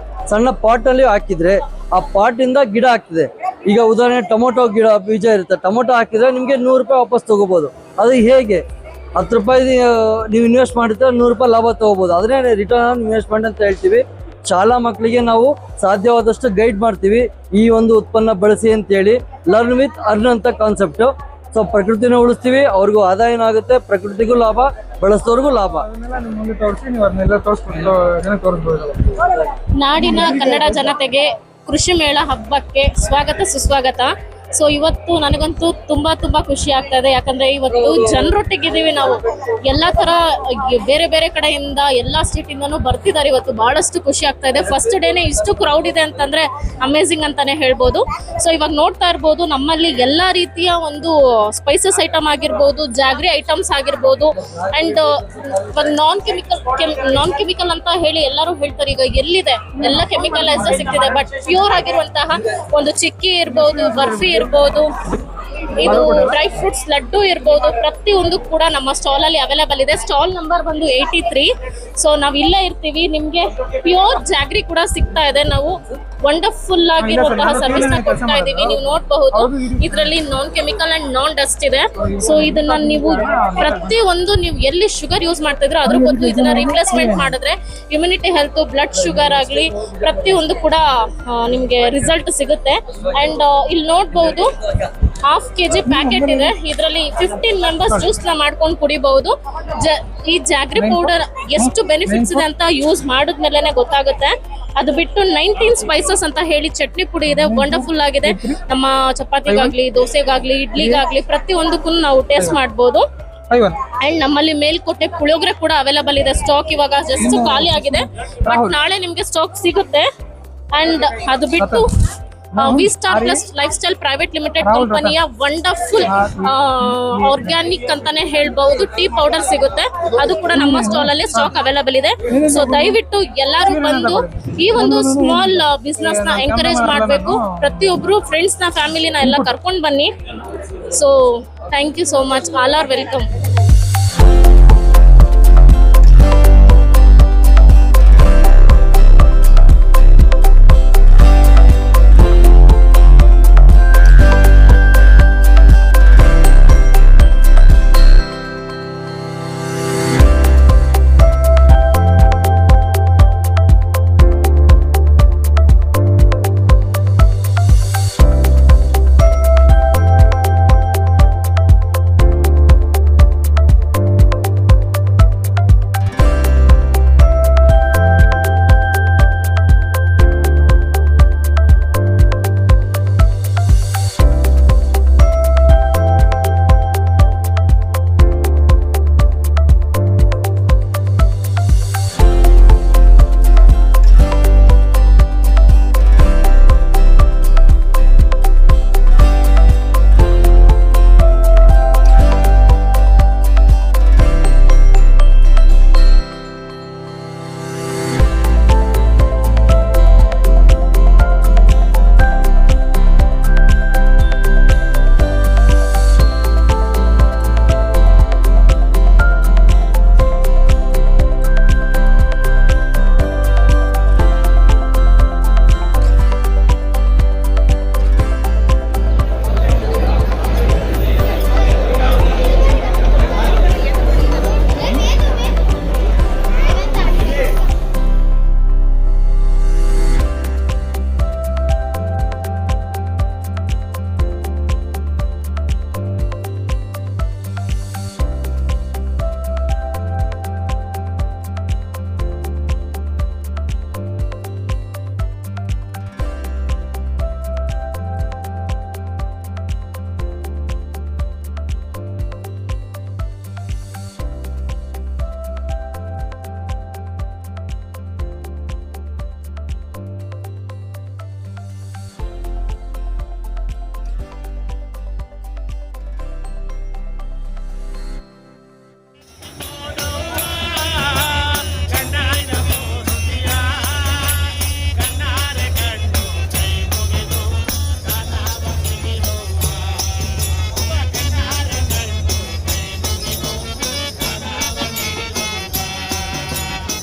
ಸಣ್ಣ ಪಾಟ್ ಅಲ್ಲಿ ಹಾಕಿದ್ರೆ ಆ ಪಾಟ್ ಇಂದ ಗಿಡ ಆಗ್ತದೆ. ಈಗ ಉದಾಹರಣೆ ಟೊಮೊಟೊ ಗಿಡ ಬೀಜ ಇರುತ್ತೆ, ಟೊಮೊಟೊ ಹಾಕಿದ್ರೆ ನಿಮ್ಗೆ 100 ರೂಪಾಯಿ ವಾಪಸ್ ತಗೋಬಹುದು. ಅದು ಹೇಗೆ 10 ರೂಪಾಯಿ ನೀವು ಇನ್ವೆಸ್ಟ್ ಮಾಡಿದ್ರೆ 100 ರೂಪಾಯಿ ಲಾಭ ತಗೋಬಹುದು. ಅದನ್ನೇ ರಿಟರ್ನ್ ಆನ್ ಇನ್ವೆಸ್ಟ್ಮೆಂಟ್ ಅಂತ ಹೇಳ್ತೀವಿ. ಶಾಲಾ ಮಕ್ಕಳಿಗೆ ನಾವು ಸಾಧ್ಯವಾದಷ್ಟು ಗೈಡ್ ಮಾಡ್ತೀವಿ, ಈ ಒಂದು ಉತ್ಪನ್ನ ಬಳಸಿ ಅಂತೇಳಿ. ಲರ್ನ್ ವಿತ್ ಅರ್ನ್ ಅಂತ ಕಾನ್ಸೆಪ್ಟು. ಸೊ ಪ್ರಕೃತಿನ ಉಳಿಸ್ತೀವಿ, ಅವ್ರಿಗೂ ಆದಾಯನೂ ಆಗುತ್ತೆ, ಪ್ರಕೃತಿಗೂ ಲಾಭ, ಬಳಸೋರ್ಗೂ ಲಾಭ. ಅದನ್ನೆಲ್ಲ ನಿಮ್ಮ ಮುಂದೆ ತೋರಿಸಿ ನೀವು ಅದನ್ನೆಲ್ಲ ತೋರಿಸ್ಕೊಂಡು ಜನಕ್ಕೆ ತೋರಿಸ್ಬೋದು. ನಾಡಿನ ಕನ್ನಡ ಜನತೆಗೆ ಕೃಷಿ ಮೇಳ ಹಬ್ಬಕ್ಕೆ ಸ್ವಾಗತ ಸುಸ್ವಾಗತ. ಸೊ ಇವತ್ತು ನನಗಂತೂ ತುಂಬಾ ಖುಷಿ ಆಗ್ತಾ ಇದೆ. ಯಾಕಂದ್ರೆ ಇವತ್ತು ಜನರೊಟ್ಟಿಗಿದ್ದೀವಿ ನಾವು. ಎಲ್ಲಾ ತರ ಬೇರೆ ಬೇರೆ ಕಡೆಯಿಂದ ಎಲ್ಲಾ ಸ್ಟೇಟ್ ಇಂದಾನು ಬರ್ತಿದ್ದಾರೆ. ಇವತ್ತು ಬಹಳಷ್ಟು ಖುಷಿ ಆಗ್ತಾ ಇದೆ. ಫಸ್ಟ್ ಡೇನೆ ಇಷ್ಟು ಕ್ರೌಡ್ ಇದೆ ಅಂತಂದ್ರೆ ಅಮೇಝಿಂಗ್ ಅಂತಾನೆ ಹೇಳ್ಬೋದು. ಸೊ ಇವಾಗ ನೋಡ್ತಾ ಇರ್ಬೋದು, ನಮ್ಮಲ್ಲಿ ಎಲ್ಲಾ ರೀತಿಯ ಒಂದು ಸ್ಪೈಸಸ್ ಐಟಮ್ ಆಗಿರ್ಬೋದು, ಜಾಗ್ರಿ ಐಟಮ್ಸ್ ಆಗಿರ್ಬೋದು, ಅಂಡ್ ನಾನ್ ಕೆಮಿಕಲ್ ಅಂತ ಹೇಳಿ ಎಲ್ಲರೂ ಹೇಳ್ತಾರೆ. ಈಗ ಎಲ್ಲಿದೆ ಎಲ್ಲ ಕೆಮಿಕಲೈಸ್ ಸಿಗ್ತಿದೆ, ಬಟ್ ಪ್ಯೂರ್ ಆಗಿರುವಂತಹ ಒಂದು ಚಿಕ್ಕಿ ಇರ್ಬೋದು, ಬರ್ಫಿ ಇರ್ಬೋದು, ಇದು ಡ್ರೈ ಫ್ರೂಟ್ಸ್ ಲಡ್ಡು ಇರ್ಬೋದು, ಪ್ರತಿಯೊಂದು ಕೂಡ ನಮ್ಮ ಸ್ಟಾಲ್ ಅಲ್ಲಿ ಅವೈಲೇಬಲ್ ಇದೆ. ಸ್ಟಾಲ್ ನಂಬರ್ ಬಂದು 83. ಸೊ ನಾವ್ ಇಲ್ಲೇ ಇರ್ತೀವಿ. ನಿಮ್ಗೆ ಪ್ಯೂರ್ ಜಾಗ್ರಿ ಕೂಡ ಸಿಗ್ತಾ ಇದೆ. ನಾವು ವಂಡರ್ಫುಲ್ ಆಗಿರುವಂತಹ ಸರ್ವಿಸ್ ನ ಕೊಡ್ತಾ ಇದೀವಿ. ನೀವು ನೋಡಬಹುದು, ಇದರಲ್ಲಿ ನಾನ್ ಕೆಮಿಕಲ್ ಅಂಡ್ ನಾನ್ ಡಸ್ಟ್ ಇದೆ. ಸೊ ಇದನ್ನ ನೀವು ಪ್ರತಿಯೊಂದು ನೀವು ಎಲ್ಲಿ ಶುಗರ್ ಯೂಸ್ ಮಾಡ್ತಾ ಇದ್ರೆ ಅದ್ರ ಬದಲು ಇದನ್ನ ರಿಪ್ಲೇಸ್ಮೆಂಟ್ ಮಾಡಿದ್ರೆ ಇಮ್ಯುನಿಟಿ ಹೆಲ್ತ್, ಬ್ಲಡ್ ಶುಗರ್ ಆಗ್ಲಿ ಪ್ರತಿಯೊಂದು ಕೂಡ ನಿಮ್ಗೆ ರಿಸಲ್ಟ್ ಸಿಗುತ್ತೆ. ಅಂಡ್ ಇಲ್ಲಿ ನೋಡಬಹುದು, 1/2 kg ಪ್ಯಾಕೆಟ್ ಇದೆ. ಇದರಲ್ಲಿ 15 ಮೆಂಬರ್ಸ್ ಜ್ಯೂಸ್ ನ ಮಾಡ್ಕೊಂಡು ಕುಡಿಬಹುದು. ಈ ಜಾಗ್ರಿ ಪೌಡರ್ ಎಷ್ಟು ಬೆನಿಫಿಟ್ಸ್ ಇದೆ ಅಂತ ಯೂಸ್ ಮಾಡಿದ್ಮೇಲೆ ಗೊತ್ತಾಗುತ್ತೆ. ಅದು ಬಿಟ್ಟು 19 ಸ್ಪೈಸಸ್ ಅಂತ ಹೇಳಿ ಚಟ್ನಿ ಪುಡಿ ಇದೆ, ವಂಡರ್ಫುಲ್ ಆಗಿದೆ. ನಮ್ಮ ಚಪಾತಿಗಾಗ್ಲಿ, ದೋಸೆಗಾಗ್ಲಿ, ಇಡ್ಲಿಗಾಗ್ಲಿ ಪ್ರತಿಯೊಂದಕ್ಕೂ ನಾವು ಟೇಸ್ಟ್ ಮಾಡಬಹುದು. ಅಂಡ್ ನಮ್ಮಲ್ಲಿ ಮೇಲ್ಕೋಟೆ ಪುಳಿಯೋಗರೆ ಕೂಡ ಅವೈಲೇಬಲ್ ಇದೆ. ಸ್ಟಾಕ್ ಇವಾಗ ಜಸ್ಟ್ ಖಾಲಿ ಆಗಿದೆ, ಬಟ್ ನಾಳೆ ನಿಮ್ಗೆ ಸ್ಟಾಕ್ ಸಿಗುತ್ತೆ. ಅಂಡ್ ಅದು ಬಿಟ್ಟು V Star Plus Lifestyle Private Limited ಕಂಪನಿಯ ವಂಡರ್ಫುಲ್ ಆರ್ಗ್ಯಾನಿಕ್ ಅಂತಾನೆ ಹೇಳ್ಬಹುದು ಟೀ ಪೌಡರ್ ಸಿಗುತ್ತೆ. ಅದು ಕೂಡ ನಮ್ಮ ಸ್ಟಾಲ್ ಅಲ್ಲಿ ಸ್ಟಾಕ್ ಅವೈಲೇಬಲ್ ಇದೆ. ಸೊ ದಯವಿಟ್ಟು ಎಲ್ಲರೂ ಬಂದು ಈ ಒಂದು ಸ್ಮಾಲ್ ಬಿಸ್ನೆಸ್ ನ ಎಂಕರೇಜ್ ಮಾಡಬೇಕು. ಪ್ರತಿಯೊಬ್ರು ಫ್ರೆಂಡ್ಸ್ ನ, ಫ್ಯಾಮಿಲಿನ ಎಲ್ಲ ಕರ್ಕೊಂಡು ಬನ್ನಿ. So thank you so much. All are welcome.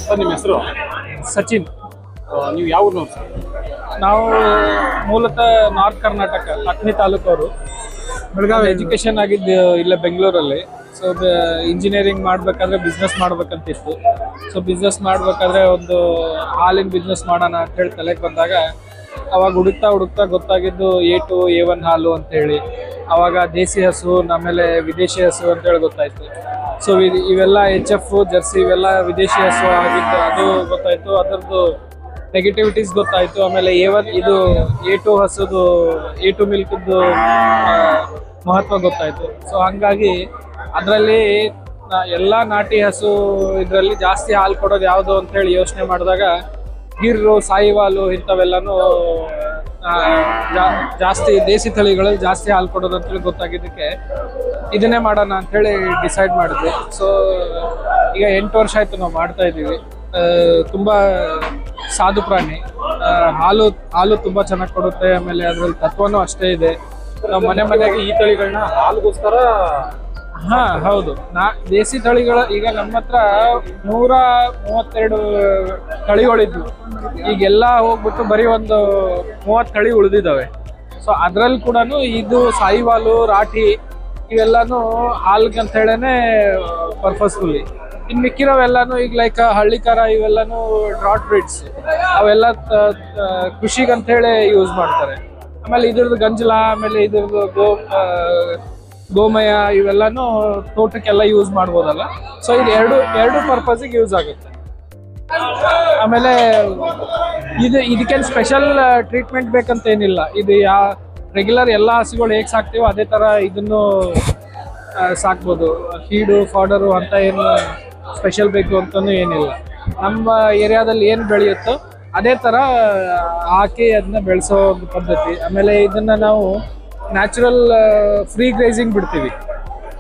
Sir ನಿಮ್ಮ ಹೆಸರು? ಸಚಿನ್. ನೀವು ಯಾವ ಊರಿನವ್ರು ಸರ್? ನಾವು ಮೂಲತಃ ನಾರ್ತ್ ಕರ್ನಾಟಕ ಅಕ್ನಿ ತಾಲೂಕವರು. ಬೆಳಗಾವಿ ಎಜುಕೇಶನ್ ಆಗಿದ್ದು ಇಲ್ಲೇ ಬೆಂಗಳೂರಲ್ಲಿ. ಸೊ ಇಂಜಿನಿಯರಿಂಗ್ ಮಾಡ್ಬೇಕಾದ್ರೆ ಬಿಸ್ನೆಸ್ ಮಾಡ್ಬೇಕಂತಿತ್ತು. ಸೊ ಬಿಸ್ನೆಸ್ ಮಾಡ್ಬೇಕಾದ್ರೆ ಒಂದು ಹಾಲಿನ ಬಿಸ್ನೆಸ್ ಮಾಡೋಣ ಅಂತೇಳಿ ತಲೆಗೆ ಬಂದಾಗ ಅವಾಗ ಹುಡುಕ್ತಾ ಗೊತ್ತಾಗಿದ್ದು A2 A1 ಹಾಲು ಅಂತೇಳಿ. ಅವಾಗ ದೇಸಿ ಹಸು, ಆಮೇಲೆ ವಿದೇಶಿ ಹಸು ಅಂತೇಳಿ ಗೊತ್ತಾಯ್ತು. ಸೊ ಇವೆಲ್ಲ HF ಜರ್ಸಿ ಇವೆಲ್ಲ ವಿದೇಶಿ ಹಸು ಆಗಿತ್ತು, ಅದು ಗೊತ್ತಾಯ್ತು. ಅದರದ್ದು ನೆಗೆಟಿವಿಟೀಸ್ ಗೊತ್ತಾಯ್ತು. ಆಮೇಲೆ A1 ಇದು A2 ಹಸುದು A2 ಮಿಲ್ಕ್ದು ಮಹತ್ವ ಗೊತ್ತಾಯ್ತು. ಸೊ ಹಂಗಾಗಿ ಅದರಲ್ಲಿ ಎಲ್ಲ ನಾಟಿ ಹಸು ಇದರಲ್ಲಿ ಜಾಸ್ತಿ ಹಾಲು ಕೊಡೋದು ಯಾವುದು ಅಂತೇಳಿ ಯೋಚನೆ ಮಾಡಿದಾಗ ಗಿರ್ರು, ಸಾಯಿವಾಲು ಇಂಥವೆಲ್ಲನೂ ಜಾಸ್ತಿ ದೇಸಿ ತಳಿಗಳಲ್ಲಿ ಜಾಸ್ತಿ ಹಾಲು ಕೊಡೋದು ಅಂತೇಳಿ ಗೊತ್ತಾಗಿದ್ದಕ್ಕೆ ಇದನ್ನೇ ಮಾಡೋಣ ಅಂಥೇಳಿ ಡಿಸೈಡ್ ಮಾಡಿದ್ವಿ. ಸೊ ಈಗ 8 ವರ್ಷ ಆಯಿತು ನಾವು ಮಾಡ್ತಾ ಇದ್ದೀವಿ. ತುಂಬ ಸಾಧು ಪ್ರಾಣಿ. ಹಾಲು ತುಂಬ ಚೆನ್ನಾಗಿ ಕೊಡುತ್ತೆ. ಆಮೇಲೆ ಅದರಲ್ಲಿ ತತ್ವನೂ ಅಷ್ಟೇ ಇದೆ. ನಾವು ಮನೆಗೆ ಈ ತಳಿಗಳನ್ನ ಹಾಲಿಗೋಸ್ಕರ ಹೌದು. ದೇಸಿ ತಳಿಗಳ ಈಗ ನಮ್ಮ ಹತ್ರ 132 ತಳಿಗಳಿದ್ವು. ಈಗೆಲ್ಲ ಹೋಗ್ಬಿಟ್ಟು ಬರೀ ಒಂದು 30 ತಳಿ ಉಳಿದಿದ್ದಾವೆ. ಸೊ ಅದ್ರಲ್ಲಿ ಕೂಡ ಇದು ಸಾಯಿವಾಲು, ರಾಠಿ ಇವೆಲ್ಲಾನು ಹಾಲ್ಗೆ ಅಂತ ಹೇಳೇನೆ ಪರ್ಪಸ್ಫುಲ್ಲಿ. ಇನ್ನು ಮಿಕ್ಕಿರೋವೆಲ್ಲಾನು ಈಗ ಲೈಕ್ ಹಳ್ಳಿಕಾರ ಇವೆಲ್ಲಾನು ಡ್ರಾಟ್ ಬ್ರೀಡ್ಸ್, ಅವೆಲ್ಲ ಕೃಷಿಗೆ ಅಂತ ಹೇಳಿ ಯೂಸ್ ಮಾಡ್ತಾರೆ. ಆಮೇಲೆ ಇದ್ರದ್ದು ಗಂಜಲ, ಆಮೇಲೆ ಇದ್ರದ್ದು ಗೋಮಯ ಇವೆಲ್ಲಾನು ತೋಟಕ್ಕೆಲ್ಲ ಯೂಸ್ ಮಾಡ್ಬೋದಲ್ಲ. ಸೊ ಇದು ಎರಡು ಪರ್ಪಸ್ಗೆ ಯೂಸ್ ಆಗುತ್ತೆ. ಆಮೇಲೆ ಇದಕ್ಕೇನು ಸ್ಪೆಷಲ್ ಟ್ರೀಟ್ಮೆಂಟ್ ಬೇಕಂತ ಏನಿಲ್ಲ. ಇದು ರೆಗ್ಯುಲರ್ ಎಲ್ಲ ಹಸುಗಳು ಹೇಗೆ ಸಾಕ್ತೀವೋ ಅದೇ ಥರ ಇದನ್ನು ಸಾಕ್ಬೋದು. ಫೀಡು, ಫಾಡರು ಅಂತ ಏನು ಸ್ಪೆಷಲ್ ಬೇಕು ಅಂತಲೂ ಏನಿಲ್ಲ. ನಮ್ಮ ಏರಿಯಾದಲ್ಲಿ ಏನು ಬೆಳೆಯುತ್ತೋ ಅದೇ ಥರ ಹಾಕಿ ಅದನ್ನ ಬೆಳೆಸೋ ಒಂದು ಪದ್ಧತಿ. ಆಮೇಲೆ ಇದನ್ನು ನಾವು ನ್ಯಾಚುರಲ್ ಫ್ರೀ ಗ್ರೇಸಿಂಗ್ ಬಿಡ್ತೀವಿ.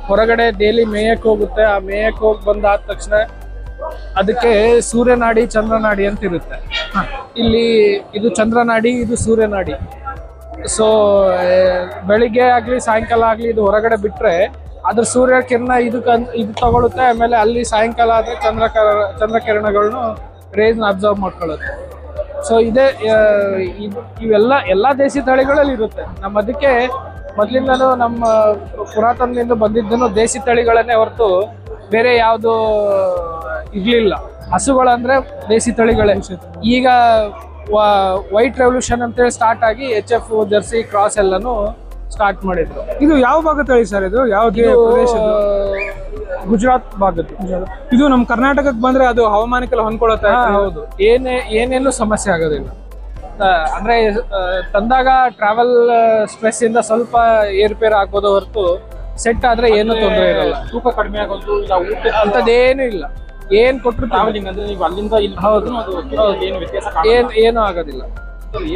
ಹೊರಗಡೆ ಡೈಲಿ ಮೇಯಕ್ಕೆ ಹೋಗುತ್ತೆ. ಆ ಮೇಯಕ್ಕೆ ಹೋಗಿ ಬಂದಾದ ತಕ್ಷಣ ಅದಕ್ಕೆ ಸೂರ್ಯನಾಡಿ, ಚಂದ್ರನಾಡಿ ಅಂತ ಇರುತ್ತೆ. ಇಲ್ಲಿ ಇದು ಚಂದ್ರನಾಡಿ, ಇದು ಸೂರ್ಯನಾಡಿ. ಸೊ ಬೆಳಿಗ್ಗೆ ಆಗಲಿ ಸಾಯಂಕಾಲ ಆಗಲಿ ಇದು ಹೊರಗಡೆ ಬಿಟ್ಟರೆ ಅದ್ರ ಸೂರ್ಯ ಕಿರಣ ಇದು ತಗೊಳುತ್ತೆ. ಆಮೇಲೆ ಅಲ್ಲಿ ಸಾಯಂಕಾಲ ಆದರೆ ಚಂದ್ರಕಿರಣಗಳನ್ನು ರೇಸ್ನ ಅಬ್ಸರ್ವ್ ಮಾಡ್ಕೊಳ್ಳುತ್ತೆ. ಸೊ ಎಲ್ಲ ದೇಸಿ ತಳಿಗಳಲ್ಲಿ ಇರುತ್ತೆ. ನಮ್ಮ ಅದಕ್ಕೆ ಮೊದಲಿಂದನೂ ನಮ್ಮ ಪುರಾತನದಿಂದ ಬಂದಿದ್ದನು ದೇಸಿ ತಳಿಗಳನ್ನೇ ಹೊರತು ಬೇರೆ ಯಾವುದು ಇರಲಿಲ್ಲ. ಹಸುಗಳಂದ್ರೆ ದೇಸಿ ತಳಿಗಳೇ. ಈಗ ವೈಟ್ ರೆವಲ್ಯೂಷನ್ ಅಂತೇಳಿ ಸ್ಟಾರ್ಟ್ ಆಗಿ HF ಜರ್ಸಿ ಕ್ರಾಸ್ ಎಲ್ಲಾನು ಸ್ಟಾರ್ಟ್ ಮಾಡಿದ್ರು. ಇದು ಯಾವ ಭಾಗ ತಳಿ ಸರ್? ಇದು ಯಾವ ಪ್ರದೇಶದ್ದು? ಗುಜರಾತ್ ಭಾಗದ್ದು. ಇದು ನಮ್ಮ ಕರ್ನಾಟಕಕ್ಕೆ ಬಂದ್ರೆ ಅದು ಹವಾಮಾನಕ್ಕೆಲ್ಲ ಹೊಂದ್ಕೊಳ್ಳುತ್ತೆ. ಹೌದು. ಏನೇನು ಸಮಸ್ಯೆ ಆಗೋದಿಲ್ಲ. ಅಂದ್ರೆ ತಂದಾಗ ಟ್ರಾವೆಲ್ ಸ್ಟ್ರೆಸ್ ಇಂದ ಸ್ವಲ್ಪ ಏರ್ಪೇರ್ ಆಗ್ಬೋದು ಹೊರತು ಸೆಟ್ ಆದ್ರೆ ಏನು ತೊಂದರೆ ಇರಲ್ಲ. ತೂಕ ಕಡಿಮೆ ಆಗೋದು ಊಟ ಅಂತದೇನು ಇಲ್ಲ. ಏನ್ ಕೊಟ್ಟರು ಟ್ರಾವೆಲಿಂಗ್ ಅಂದ್ರೆ ನೀವು ಅಲ್ಲಿಂದ ಇಲ್ಲಿ ಹೌದು ಏನು ವ್ಯತ್ಯಾಸ ಏನು ಆಗೋದಿಲ್ಲ.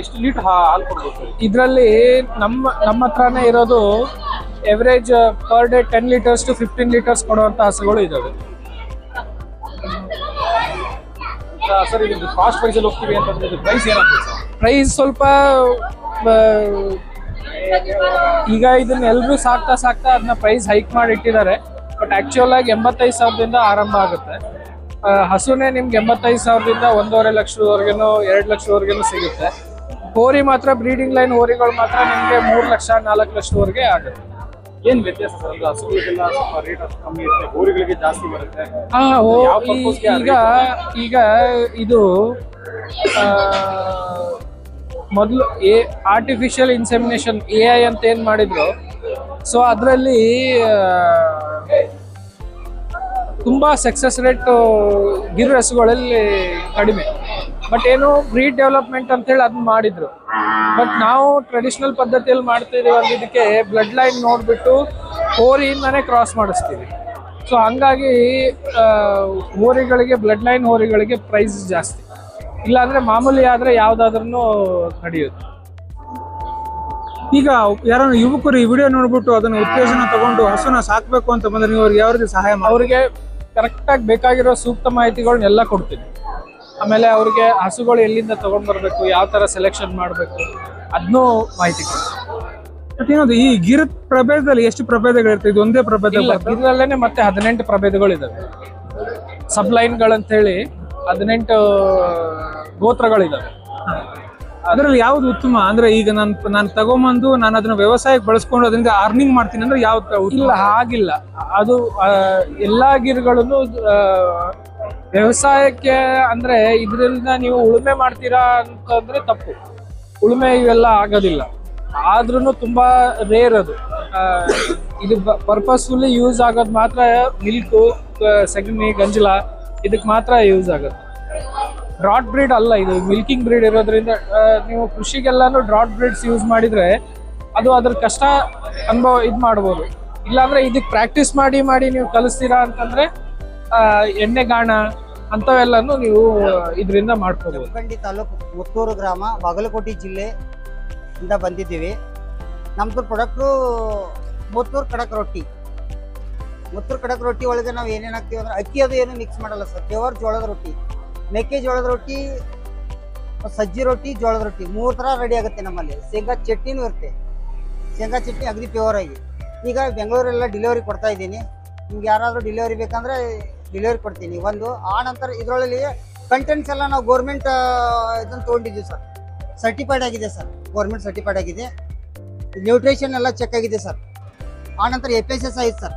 ಎಷ್ಟು ಲೀಟರ್ ಹಾಲು ಕೊಡ್ಬೇಕು ಇದರಲ್ಲಿ? ನಮ್ಮ ಹತ್ರನೇ ಇರೋದು average per day 10 litres to 15 litres ಕೊಡುವಂತ ಹಸುಗಳು ಇದಾವೆ. ಸರ್, ಇದು ಕಾಸ್ಟ್ ಪ್ರೈಸ್ ಅಲ್ಲಿ ಹೋಗ್ತೀವಿ ಅಂತಂದ್ರೆ ಪ್ರೈಸ್ ಏನಾಗ್ತದೆ ಸರ್? ಪ್ರೈಸ್ ಸ್ವಲ್ಪ ಈಗ ಇದನ್ನ ಎಲ್ಲರೂ ಸಾಕ್ತಾ ಅದನ್ನ ಪ್ರೈಸ್ ಹೈಕ್ ಮಾಡಿ ಇಟ್ಟಿದ್ದಾರೆ. ಬಟ್ ಆಕ್ಚುಯಲ್ ಆಗಿ 85,000ದಿಂದ ಆರಂಭ ಆಗುತ್ತೆ. ಹಸುನೇ ನಿಮ್ಗೆ 85,000ದಿಂದ 1.5 ಲಕ್ಷದವರೆಗೂ 2 ಲಕ್ಷದವರೆಗೂ ಸಿಗುತ್ತೆ. ಹೋರಿ ಮಾತ್ರ ಬ್ರೀಡಿಂಗ್ ಲೈನ್ ಹೋರಿಗಳು ಮಾತ್ರ ನಿಮಗೆ 3 ಲಕ್ಷ 4 ಲಕ್ಷದವರೆಗೆ ಆಗುತ್ತೆ. ಏನ್ ವ್ಯತ್ಯಾಸ ಸರ್? ಹಸುಗಳಿಗೆಲ್ಲ ಸ್ವಲ್ಪ ರೇಟ್ ಅಷ್ಟು ಕಮ್ಮಿ ಇರುತ್ತೆ, ಹೋರಿಗಳಿಗೆ ಜಾಸ್ತಿ ಬರುತ್ತೆ. ಈಗ ಇದು ಮೊದಲು ಆರ್ಟಿಫಿಷಿಯಲ್ ಇನ್ಸೆಮಿನೇಷನ್ AI ಅಂತ ಏನ್ ಮಾಡಿದ್ರು. ಸೊ ಅದರಲ್ಲಿ ತುಂಬಾ ಸಕ್ಸಸ್ ರೇಟ್ ಗಿರ್ ಹಸುಗಳಲ್ಲಿ ಕಡಿಮೆ. ಬಟ್ ಏನು ಬ್ರೀಡ್ ಡೆವಲಪ್ಮೆಂಟ್ ಅಂತ ಹೇಳಿ ಅದನ್ನ ಮಾಡಿದ್ರು. ಬಟ್ ನಾವು ಟ್ರೆಡಿಷನಲ್ ಪದ್ಧತಿಯಲ್ಲಿ ಮಾಡ್ತಾ ಇದೀವಿ ಅಂದ್ರೆ ಇದಕ್ಕೆ ಬ್ಲಡ್ ಲೈನ್ ನೋಡ್ಬಿಟ್ಟು ಹೋರಿಯಿಂದಾನೇ ಕ್ರಾಸ್ ಮಾಡಿಸ್ತೀವಿ. ಸೊ ಹಂಗಾಗಿ ಹೋರಿಗಳಿಗೆ, ಬ್ಲಡ್ ಲೈನ್ ಹೋರಿಗಳಿಗೆ ಪ್ರೈಸ್ ಜಾಸ್ತಿ. ಇಲ್ಲಾಂದ್ರೆ ಮಾಮೂಲಿ ಆದ್ರೆ ಯಾವ್ದಾದ್ರೂ ನಡೆಯುತ್ತೆ. ಈಗ ಯಾರು ಯುವಕರು ಈ ವಿಡಿಯೋ ನೋಡ್ಬಿಟ್ಟು ಅದನ್ನ ಉತ್ತೇಜನ ತಗೊಂಡು ಹಸುನ ಸಾಕ್ಬೇಕು ಅಂತ ಬಂದ್ರೆ ನೀವು ಅವ್ರಿಗೆ ಯಾವ ರೀತಿ ಸಹಾಯ ಮಾಡಿ? ಅವ್ರಿಗೆ ಕರೆಕ್ಟಾಗಿ ಬೇಕಾಗಿರೋ ಸೂಕ್ತ ಮಾಹಿತಿಗಳನ್ನೆಲ್ಲ ಕೊಡ್ತೀನಿ. ಆಮೇಲೆ ಅವ್ರಿಗೆ ಹಸುಗಳು ಎಲ್ಲಿಂದ ತಗೊಂಡ್ ಬರ್ಬೇಕು, ಯಾವ ತರ ಸೆಲೆಕ್ಷನ್ ಮಾಡಬೇಕು ಅದನ್ನೂ ಮಾಹಿತಿ ಕೊಡ್ತೀನಿ. ಇನ್ನೊಂದು, ಈ ಗಿರ್ ಪ್ರಭೇದದಲ್ಲಿ ಎಷ್ಟು ಪ್ರಭೇದಗಳಿರ್ತದೆ? ಇದು ಒಂದೇ ಪ್ರಭೇದ? ಗಿರ್ರಲ್ಲೇನೆ ಮತ್ತೆ 18 ಪ್ರಭೇದಗಳಿದಾವೆ. ಸಬ್ ಲೈನ್ಗಳಂತ ಹೇಳಿ 18 ಗೋತ್ರಗಳಿದಾವೆ. ಅದ್ರಲ್ಲಿ ಯಾವ್ದು ಉತ್ತಮ ಅಂದ್ರೆ ಈಗ ನಾನು ತಗೊಂಬಂದು ನಾನು ಅದನ್ನ ವ್ಯವಸಾಯಕ್ಕೆ ಬಳಸ್ಕೊಂಡು ಅದರಿಂದ ಅರ್ನಿಂಗ್ ಮಾಡ್ತೀನಿ ಅಂದ್ರೆ ಯಾವ್ದು ಇಲ್ಲ, ಹಾಗಿಲ್ಲ. ಅದು ಎಲ್ಲಾ ಗಿಡಗಳನ್ನು ವ್ಯವಸಾಯಕ್ಕೆ ಅಂದ್ರೆ ಇದರಿಂದ ನೀವು ಉಳುಮೆ ಮಾಡ್ತೀರಾ ಅಂತಂದ್ರೆ ತಪ್ಪು. ಉಳುಮೆ ಇವೆಲ್ಲ ಆಗೋದಿಲ್ಲ. ಆದ್ರೂ ತುಂಬಾ ರೇರ್ ಅದು. ಇದು ಪರ್ಪಸ್ಫುಲಿ ಯೂಸ್ ಆಗೋದು ಮಾತ್ರ ಮಿಲ್ಕು, ಸಗಣಿ, ಗಂಜಲ ಇದಕ್ಕೆ ಮಾತ್ರ ಯೂಸ್ ಆಗುತ್ತೆ. ಡ್ರಾಟ್ ಬ್ರೀಡ್ ಅಲ್ಲ ಇದು, ಮಿಲ್ಕಿಂಗ್ ಬ್ರೀಡ್ ಇರೋದ್ರಿಂದ ನೀವು ಕೃಷಿಗೆಲ್ಲಾನು ಡ್ರಾಟ್ ಬ್ರೀಡ್ಸ್ ಯೂಸ್ ಮಾಡಿದ್ರೆ ಅದು ಅದ್ರ ಕಷ್ಟ ಅನುಭವ ಇದು ಮಾಡ್ಬೋದು. ಇಲ್ಲಾಂದ್ರೆ ಇದಕ್ಕೆ ಪ್ರಾಕ್ಟೀಸ್ ಮಾಡಿ ನೀವು ಕಲಿಸ್ತೀರಾ ಅಂತಂದ್ರೆ ಎಣ್ಣೆಗಾಣ ಅಂಥವೆಲ್ಲನೂ ನೀವು ಇದರಿಂದ ಮಾಡ್ಕೋಬಹುದು. ಜಮಖಂಡಿ ತಾಲೂಕು ಮುತ್ತೂರು ಗ್ರಾಮ, ಬಾಗಲಕೋಟೆ ಜಿಲ್ಲೆ ಇಂದ ಬಂದಿದ್ದೀವಿ. ನಮ್ದು ಪ್ರಾಡಕ್ಟು ಮುತ್ತೂರು ಕಡಕ್ ರೊಟ್ಟಿ. ಮುತ್ತೂರು ಕಡಕ್ ರೊಟ್ಟಿ ಒಳಗೆ ನಾವು ಏನೇನು ಹಾಕ್ತೀವಿ ಅಂದ್ರೆ ಅಕ್ಕಿ ಅದು ಏನು ಮಿಕ್ಸ್ ಮಾಡಲ್ಲ ಸರ್. ಪ್ಯೂರ್ ಜೋಳದ ರೊಟ್ಟಿ, ಮೆಕ್ಕೆಜೋಳದ ರೊಟ್ಟಿ, ಸಜ್ಜಿ ರೊಟ್ಟಿ, ಜೋಳದ ರೊಟ್ಟಿ 3 ಥರ ರೆಡಿ ಆಗುತ್ತೆ ನಮ್ಮಲ್ಲಿ. ಶೇಂಗಾ ಚಟ್ನಿನೂ ಇರುತ್ತೆ. ಶೇಂಗಾ ಚಟ್ನಿ ಅಗದಿ ಪ್ಯೂರ್ ಆಗಿ. ಈಗ ಬೆಂಗಳೂರೆಲ್ಲ ಡೆಲಿವರಿ ಕೊಡ್ತಾ ಇದ್ದೀನಿ. ನಿಮ್ಗೆ ಯಾರಾದರೂ ಡೆಲಿವರಿ ಬೇಕಂದ್ರೆ ಡೆಲಿವರಿ ಕೊಡ್ತೀನಿ. ಒಂದು ಆ ನಂತರ ಇದರೊಳಗೆ ಕಂಟೆಂಟ್ಸ್ ಎಲ್ಲ ನಾವು ಗೌರ್ಮೆಂಟ್ ಇದನ್ನು ತೊಗೊಂಡಿದ್ದೀವಿ ಸರ್. ಸರ್ಟಿಫೈಡ್ ಆಗಿದೆ ಸರ್, ಗೌರ್ಮೆಂಟ್ ಸರ್ಟಿಫೈಡ್ ಆಗಿದೆ. ನ್ಯೂಟ್ರಿಷನ್ ಎಲ್ಲ ಚೆಕ್ ಆಗಿದೆ ಸರ್. ಆ ನಂತರ FSS ಐತೆ ಸರ್.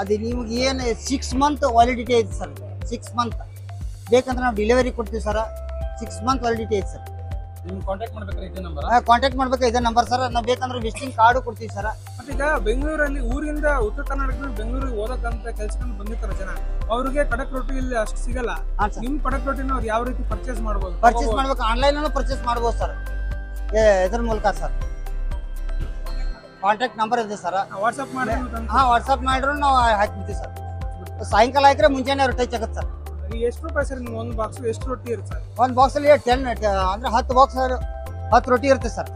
ಅದು ನಿಮ್ಗೆ ಏನು 6 ಮಂತ್ ವ್ಯಾಲಿಡಿಟಿ ಐತೆ ಸರ್. 6 ಮಂತ್ ಬೇಕಂದ್ರೆ ನಾವು ಡೆಲಿವರಿ ಕೊಡ್ತೀವಿ ಸರ್. 6 ಮಂತ್ ವ್ಯಾಲಿಡಿಟಿ ಐತೆ ಸರ್. ನಿಮ್ಗೆ ಕಾಂಟ್ಯಾಕ್ಟ್ ಮಾಡ್ಬೇಕಾದ್ರೆ ಇದೇ ನಂಬರ್? ಕಾಂಟ್ಯಾಕ್ಟ್ ಮಾಡ್ಬೇಕು, ಇದೇ ನಂಬರ್ ಸರ್. ನಾವು ಬೇಕಂದ್ರೆ ವಿಸಿಟಿಂಗ್ ಕಾರ್ಡು ಕೊಡ್ತೀವಿ ಸರ್. ಮತ್ತೆ ಈಗ ಬೆಂಗಳೂರಲ್ಲಿ ಊರಿಂದ ಉತ್ತರ ಕರ್ನಾಟಕದಿಂದ ಬೆಂಗಳೂರಿಗೆ ಓದಕ್ಕಂತ ಕೆಲ್ಸಕ್ಕೆ ಬಂದಿರ್ತಾರೆ ಜನ, ಅವ್ರಿಗೆ ಕಡಕ್ ರೊಟ್ಟಿ ಇಲ್ಲಿ ಅಷ್ಟು ಸಿಗಲ್ಲ. ನಿಮ್ ಕಡಕ್ ರೊಟ್ಟಿನ ಅವ್ರು ಯಾವ ರೀತಿ ಪರ್ಚೇಸ್ ಮಾಡ್ಬೋದು? ಪರ್ಚೇಸ್ ಮಾಡ್ಬೇಕು, ಆನ್ಲೈನ್ ಅಲ್ಲೂ ಪರ್ಚೇಸ್ ಮಾಡ್ಬೋದು ಸರ್. ಇದ್ರ ಮೂಲಕ ಸರ್. ಕಾಂಟ್ಯಾಕ್ಟ್ ನಂಬರ್ ಇದೆ ಸರ್. ವಾಟ್ಸ್ಆಪ್ ಮಾಡಿ. ವಾಟ್ಸ್ಆಪ್ ಮಾಡಿದ್ರು ನಾವು ಹಾಕ್ಬಿಡ್ತೀವಿ ಸರ್. ಸಾಯಂಕಾಲ ಹಾಕಿದ್ರೆ ಮುಂಚೆನೆ ರೊಟ್ಟಿ ಆಗುತ್ತೆ ಸರ್. ಎಷ್ಟು ರೂಪಾಯಿ ಸರ್ ನಿಮ್ಗೆ ಒಂದು ಬಾಕ್ಸ್? ಎಷ್ಟು ರೊಟ್ಟಿ ಇರುತ್ತೆ ಸರ್? ಒಂದು ಬಾಕ್ಸಲ್ಲಿ 10 ಅಂದ್ರೆ 10 ಬಾಕ್ಸ್ 10 ರೊಟ್ಟಿ ಇರುತ್ತೆ ಸರ್.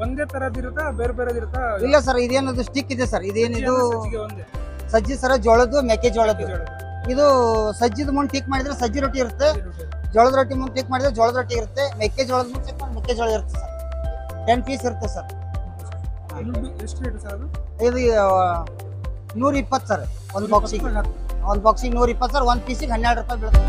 ಒಂದೇ ತರದಿರುತ್ತಾ ಬೇರೆ ಬೇರೆದಿರುತ್ತಾ? ಇಲ್ಲ ಸರ್, ಇದೇನದು ಸ್ಟಿಕ್ ಇದೆ ಸರ್. ಇದೇನಿದು ಒಂದೇ ಸಜ್ಜಿ ಸರ, ಜೋಳದ್ದು, ಮೆಕ್ಕೆಜೋಳದ್ದು. ಇದು ಸಜ್ಜಿದ ಮುಂದೆ ಟಿಕ್ ಮಾಡಿದ್ರೆ ಸಜ್ಜಿ ರೊಟ್ಟಿ ಇರುತ್ತೆ. ಜೋಳದ ರೊಟ್ಟಿ ಮುಂದೆ ಟಿಕ್ ಮಾಡಿದ್ರೆ ಜೋಳದ ರೊಟ್ಟಿ ಇರುತ್ತೆ. ಮೆಕ್ಕೆಜೋಳದ ಮುಂದೆ ಟಿಕ್ ಮಾಡಿದ್ರೆ ಮೆಕ್ಕೆಜೋಳ ಇರುತ್ತೆ ಸರ್. 10 ಪೀಸ್ ಇರುತ್ತೆ ಸರ್. ಎಷ್ಟು ರೇಟ್ ಸರ್ ಅದು? ಇದು 120 ಸರ್ ಒಂದು ಬಾಕ್ಸಿಗೆ. ಒಂದು ಬಾಕ್ಸಿಗೆ 120 ಸರ್. ಒಂದು ಪೀಸಿಗೆ 12 ರೂಪಾಯಿ ಬೀಳುತ್ತೆ.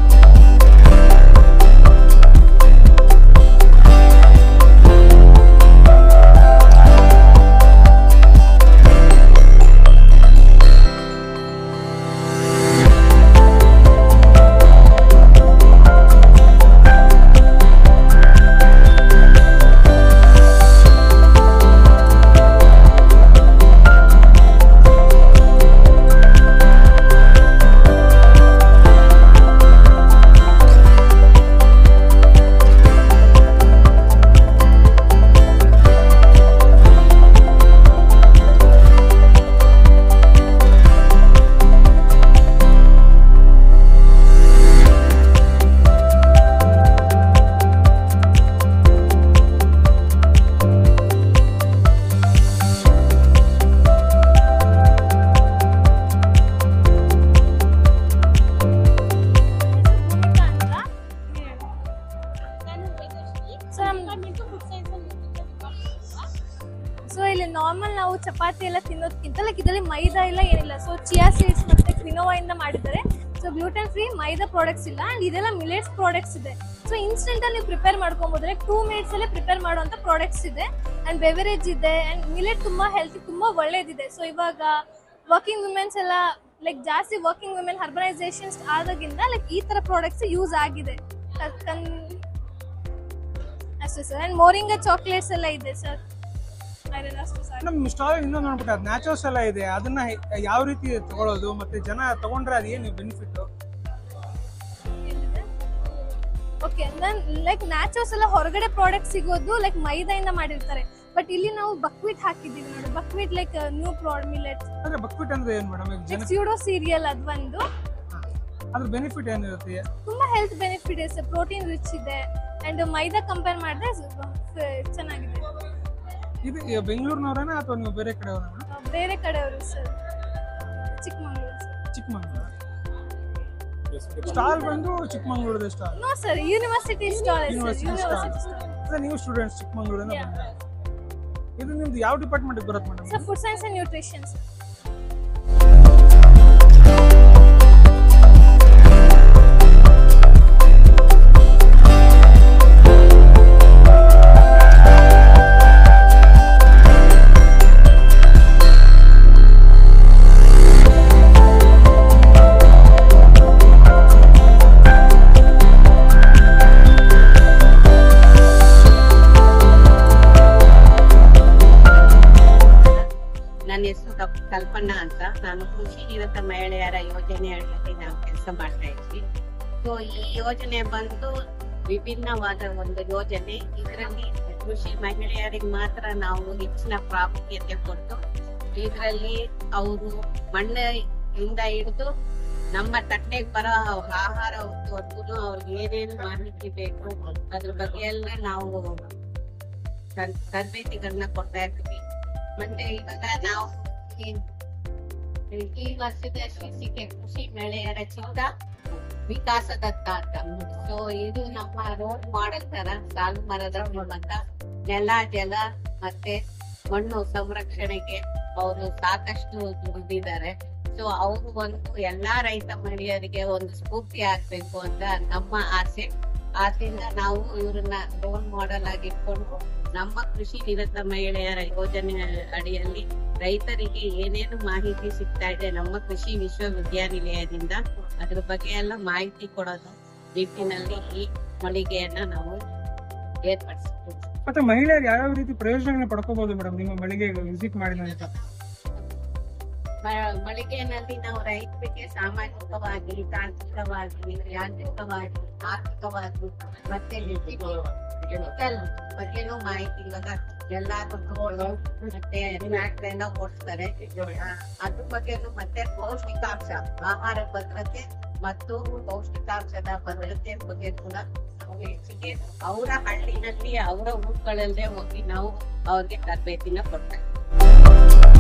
ಸೊ ಇಲ್ಲಿ ನಾರ್ಮಲ್ ನಾವು ಚಪಾತಿ ಎಲ್ಲ ತಿನ್ನೋದಕ್ಕಿಂತ ಲೈಕ್ ಇದರಲ್ಲಿ ಮೈದಾ ಇಲ್ಲ ಏನಿಲ್ಲ. ಸೊ ಚಿಯಾ ಸೀಡ್ಸ್ ಮತ್ತೆ ಕ್ವಿನೋವಾ ಇಂದ ಮಾಡಿದ್ದಾರೆ. ಸೊ ಗ್ಲೂಟೆನ್ ಫ್ರೀ, ಮೈದಾ ಪ್ರಾಡಕ್ಟ್ಸ್ ಇಲ್ಲ. ಅಂಡ್ ಇದೆಲ್ಲ ಮಿಲೆಟ್ಸ್ ಪ್ರಾಡಕ್ಟ್ಸ್ ಇದೆ. ಸೊ ಇನ್ಸ್ಟೆಂಟ್ ಅಲ್ಲಿ ನೀವು ಪ್ರಿಪೇರ್ ಮಾಡ್ಕೊಬಹುದು. ಲೈಕ್ 2 ಮಿನಿಟ್ಸ್ ಅಲ್ಲೇ ಪ್ರಿಪೇರ್ ಮಾಡುವಂತ ಪ್ರಾಡಕ್ಟ್ಸ್ ಇದೆ. ಅಂಡ್ ಬೆವರೇಜ್ ಇದೆ. ಅಂಡ್ ಮಿಲೆಟ್ ತುಂಬಾ ಹೆಲ್ತಿ, ತುಂಬಾ ಒಳ್ಳೇದಿದೆ. ಸೊ ಇವಾಗ ವರ್ಕಿಂಗ್ ವುಮೆನ್ಸ್ ಎಲ್ಲ ಲೈಕ್ ಜಾಸ್ತಿ ವರ್ಕಿಂಗ್ ವುಮೆನ್ ಅರ್ಬನೈಸೇಷನ್ ಆದಾಗಿಂದ ಲೈಕ್ ಈ ತರ ಪ್ರಾಡಕ್ಟ್ಸ್ ಯೂಸ್ ಆಗಿದೆ ಅಷ್ಟೇ ಸರ್. ಅಂಡ್ ಮೋರಿಂಗಾ ಚಾಕ್ಲೇಟ್ಸ್ ಎಲ್ಲ ಇದೆ ಸರ್. ನಮ್ ಸ್ಟಾಲ್ ಇನ್ನೊಂದು ನೋಡ್ಬಿಟ್ಟು ಅದು ನ್ಯಾಚುರಲ್ಸ್ ಎಲ್ಲ ಇದೆ. ಅದನ್ನ ಯಾವ ರೀತಿ ತಗೊಳ್ಳೋದು ಮತ್ತೆ ಜನ ತಗೊಂಡ್ರೆ ಅದು ಏನು ಬೆನಿಫಿಟ್? ಓಕೆ, ಲೈಕ್ ನ್ಯಾಚುರಲ್ಸ್ ಎಲ್ಲ ಹೊರಗಡೆ ಪ್ರಾಡಕ್ಟ್ ಸಿಗೋದು ಲೈಕ್ ಮೈದಾಯಿಂದ ಮಾಡಿರ್ತಾರೆ. ಬಟ್ ಇಲ್ಲಿ ನಾವು ಬಕ್ವೀಟ್ ಹಾಕಿದ್ದೀವಿ ನೋಡಿ. Buckwheat like new product millet. ಅಂದ್ರೆ ಬಕ್ವೀಟ್ ಅಂದ್ರೆ ಏನು ಮೇಡಮ್? ಸ್ಯೂಡೋ ಸೀರಿಯಲ್ ಅದು ಒಂದು. ಅದ್ರ ಬೆನಿಫಿಟ್ ಏನಿರುತ್ತೆ? ತುಂಬಾ ಹೆಲ್ತ್ ಬೆನಿಫಿಟ್ ಇದೆ ಸರ್. ಪ್ರೋಟೀನ್ ರಿಚ್ ಇದೆ. ಅಂಡ್ ಮೈದಾ ಕಂಪೇರ್ ಮಾಡಿದ್ರೆ ಚೆನ್ನಾಗಿದೆ. ಇದು ಬೆಂಗಳೂರಿನವರೇನಾ ಅಥವಾ ನೀವು ಬೇರೆ ಕಡೆಯವರಾ? ಬೇರೆ ಕಡೆಯವರು ಸರ್, ಚಿಕ್ಕಮಂಗ್ಳೂರು. ಚಿಕ್ಕಮಂಗ್ಳೂರು ಸ್ಟಾಲ್ ಬಂದು ಚಿಕ್ಕಮಂಗ್ಳೂರದ stall? No sir, university stall. University stall. ನೀವು ಸ್ಟೂಡೆಂಟ್ಸ್ ಚಿಕ್ಕಮಂಗ್ಳೂರಿಂದ ಬಂದಿದ್ದೀರಾ? ಇದು ನಿಮ್ದು ಯಾವ ಡಿಪಾರ್ಟ್ಮೆಂಟ್ ಬರುತ್ತೆ madam? Sir food science and nutrition sir. Kalpana ಅಂತ. ನಾನು ಕೃಷಿ ನಿರತ ಮಹಿಳೆಯರ ಯೋಜನೆ ಅಡಿಯಲ್ಲಿ ನಾವು ಕೆಲಸ ಮಾಡ್ತಾ ಇದ್ವಿ. ಸೊ ಈ ಯೋಜನೆ ಬಂದು ವಿಭಿನ್ನವಾದ ಒಂದು ಯೋಜನೆ. ಇದರಲ್ಲಿ ಕೃಷಿ ಮಹಿಳೆಯರಿಗೆ ಮಾತ್ರ ನಾವು ಹೆಚ್ಚಿನ ಪ್ರಾಮುಖ್ಯತೆ ಕೊಟ್ಟು ಇದರಲ್ಲಿ ಅವರು ಮಣ್ಣಿಂದ ಹಿಡಿದು ನಮ್ಮ ತಟ್ಟೆಗೆ ಬರೋ ಆಹಾರ ಹೊತ್ತುವರೆಗೂ ಅವ್ರಿಗೆ ಏನೇನು ಮಾಹಿತಿ ಬೇಕು ಅದ್ರ ಬಗ್ಗೆ ಎಲ್ಲ ನಾವು ತರಬೇತಿಗಳನ್ನ ಕೊಡ್ತಾ ಇರ್ತೀವಿ. ಮತ್ತೆ ಇವಾಗ ನಾವು ಈ ವರ್ಷದ ಶೀರ್ಷಿಕೆ ಕೃಷಿ ಮಹಿಳೆಯರ ಚಿತ್ತ ವಿಕಾಸದತ್ತ ಅಂತ. ಸೊ ಇದು ನಮ್ಮ ರೋಲ್ ಮಾಡೆಲ್ ತರ ಸಾಲು ಮರದ ಮೂಲಕ ನೆಲ ಜಲ ಮತ್ತೆ ಮಣ್ಣು ಸಂರಕ್ಷಣೆಗೆ ಅವರು ಸಾಕಷ್ಟು ದುಡಿದಿದ್ದಾರೆ. ಸೊ ಅವರು ಒಂದು ಎಲ್ಲಾ ರೈತ ಮಹಿಳೆಯರಿಗೆ ಒಂದು ಸ್ಫೂರ್ತಿ ಆಗ್ಬೇಕು ಅಂತ ನಮ್ಮ ಆಸೆ. ಆದ್ರಿಂದ ನಾವು ಇವ್ರನ್ನ ರೋಲ್ ಮಾಡೆಲ್ ಆಗಿಟ್ಕೊಂಡು ನಮ್ಮ ಕೃಷಿ ನಿರತ ಮಹಿಳೆಯರ ಯೋಜನೆ ಅಡಿಯಲ್ಲಿ ರೈತರಿಗೆ ಏನೇನು ಮಾಹಿತಿ ಸಿಗ್ತಾ ಇದೆ ನಮ್ಮ ಕೃಷಿ ವಿಶ್ವವಿದ್ಯಾನಿಲಯದಿಂದ ಅದ್ರ ಬಗ್ಗೆ ಎಲ್ಲ ಮಾಹಿತಿ ಕೊಡೋದು ನಿಟ್ಟಿನಲ್ಲಿ ಈ ಮಳಿಗೆಯನ್ನ ನಾವು ಏರ್ಪಡಿಸ್ತೀವಿ. ಮತ್ತೆ ಮಹಿಳೆಯರು ಯಾವ್ಯಾವ ರೀತಿ ಪ್ರಯೋಜನಗಳನ್ನ ಪಡ್ಕೋಬಹುದು ಮೇಡಮ್ ನಿಮ್ಮ ಮಳಿಗೆಗೆ ವಿಸಿಟ್ ಮಾಡಿದ ನಂತರ? ಮಳಿಗೆಯಲ್ಲಿ ನಾವು ರೈತರಿಗೆ ಸಾಮಾಜಿಕವಾಗಿ, ತಾಂತ್ರಿಕವಾಗಿ, ಯಾಂತ್ರಿಕವಾಗಿ, ಆರ್ಥಿಕವಾಗಿ ಮತ್ತೆ ಡಿಜಿಟಲ್ ಬಗ್ಗೆನೂ ಮಾಹಿತಿ ಇವಾಗ ಎಲ್ಲಾದ್ರೂ ಮತ್ತೆ ಎಲ್ಲ ಓಡಿಸ್ತಾರೆ. ಅದ್ರ ಬಗ್ಗೆನೂ ಮತ್ತೆ ಪೌಷ್ಟಿಕಾಂಶ, ಆಹಾರ ಭದ್ರತೆ ಮತ್ತು ಪೌಷ್ಟಿಕಾಂಶದ ಭದ್ರತೆ ಬಗ್ಗೆ ಕೂಡ ಹೆಚ್ಚಿಗೆ ಅವರ ಹಳ್ಳಿನಲ್ಲಿ ಅವರ ಊರುಗಳಲ್ಲೇ ಹೋಗಿ ನಾವು ಅವ್ರಿಗೆ ತರಬೇತಿನ ಕೊಡ್ತೇವೆ.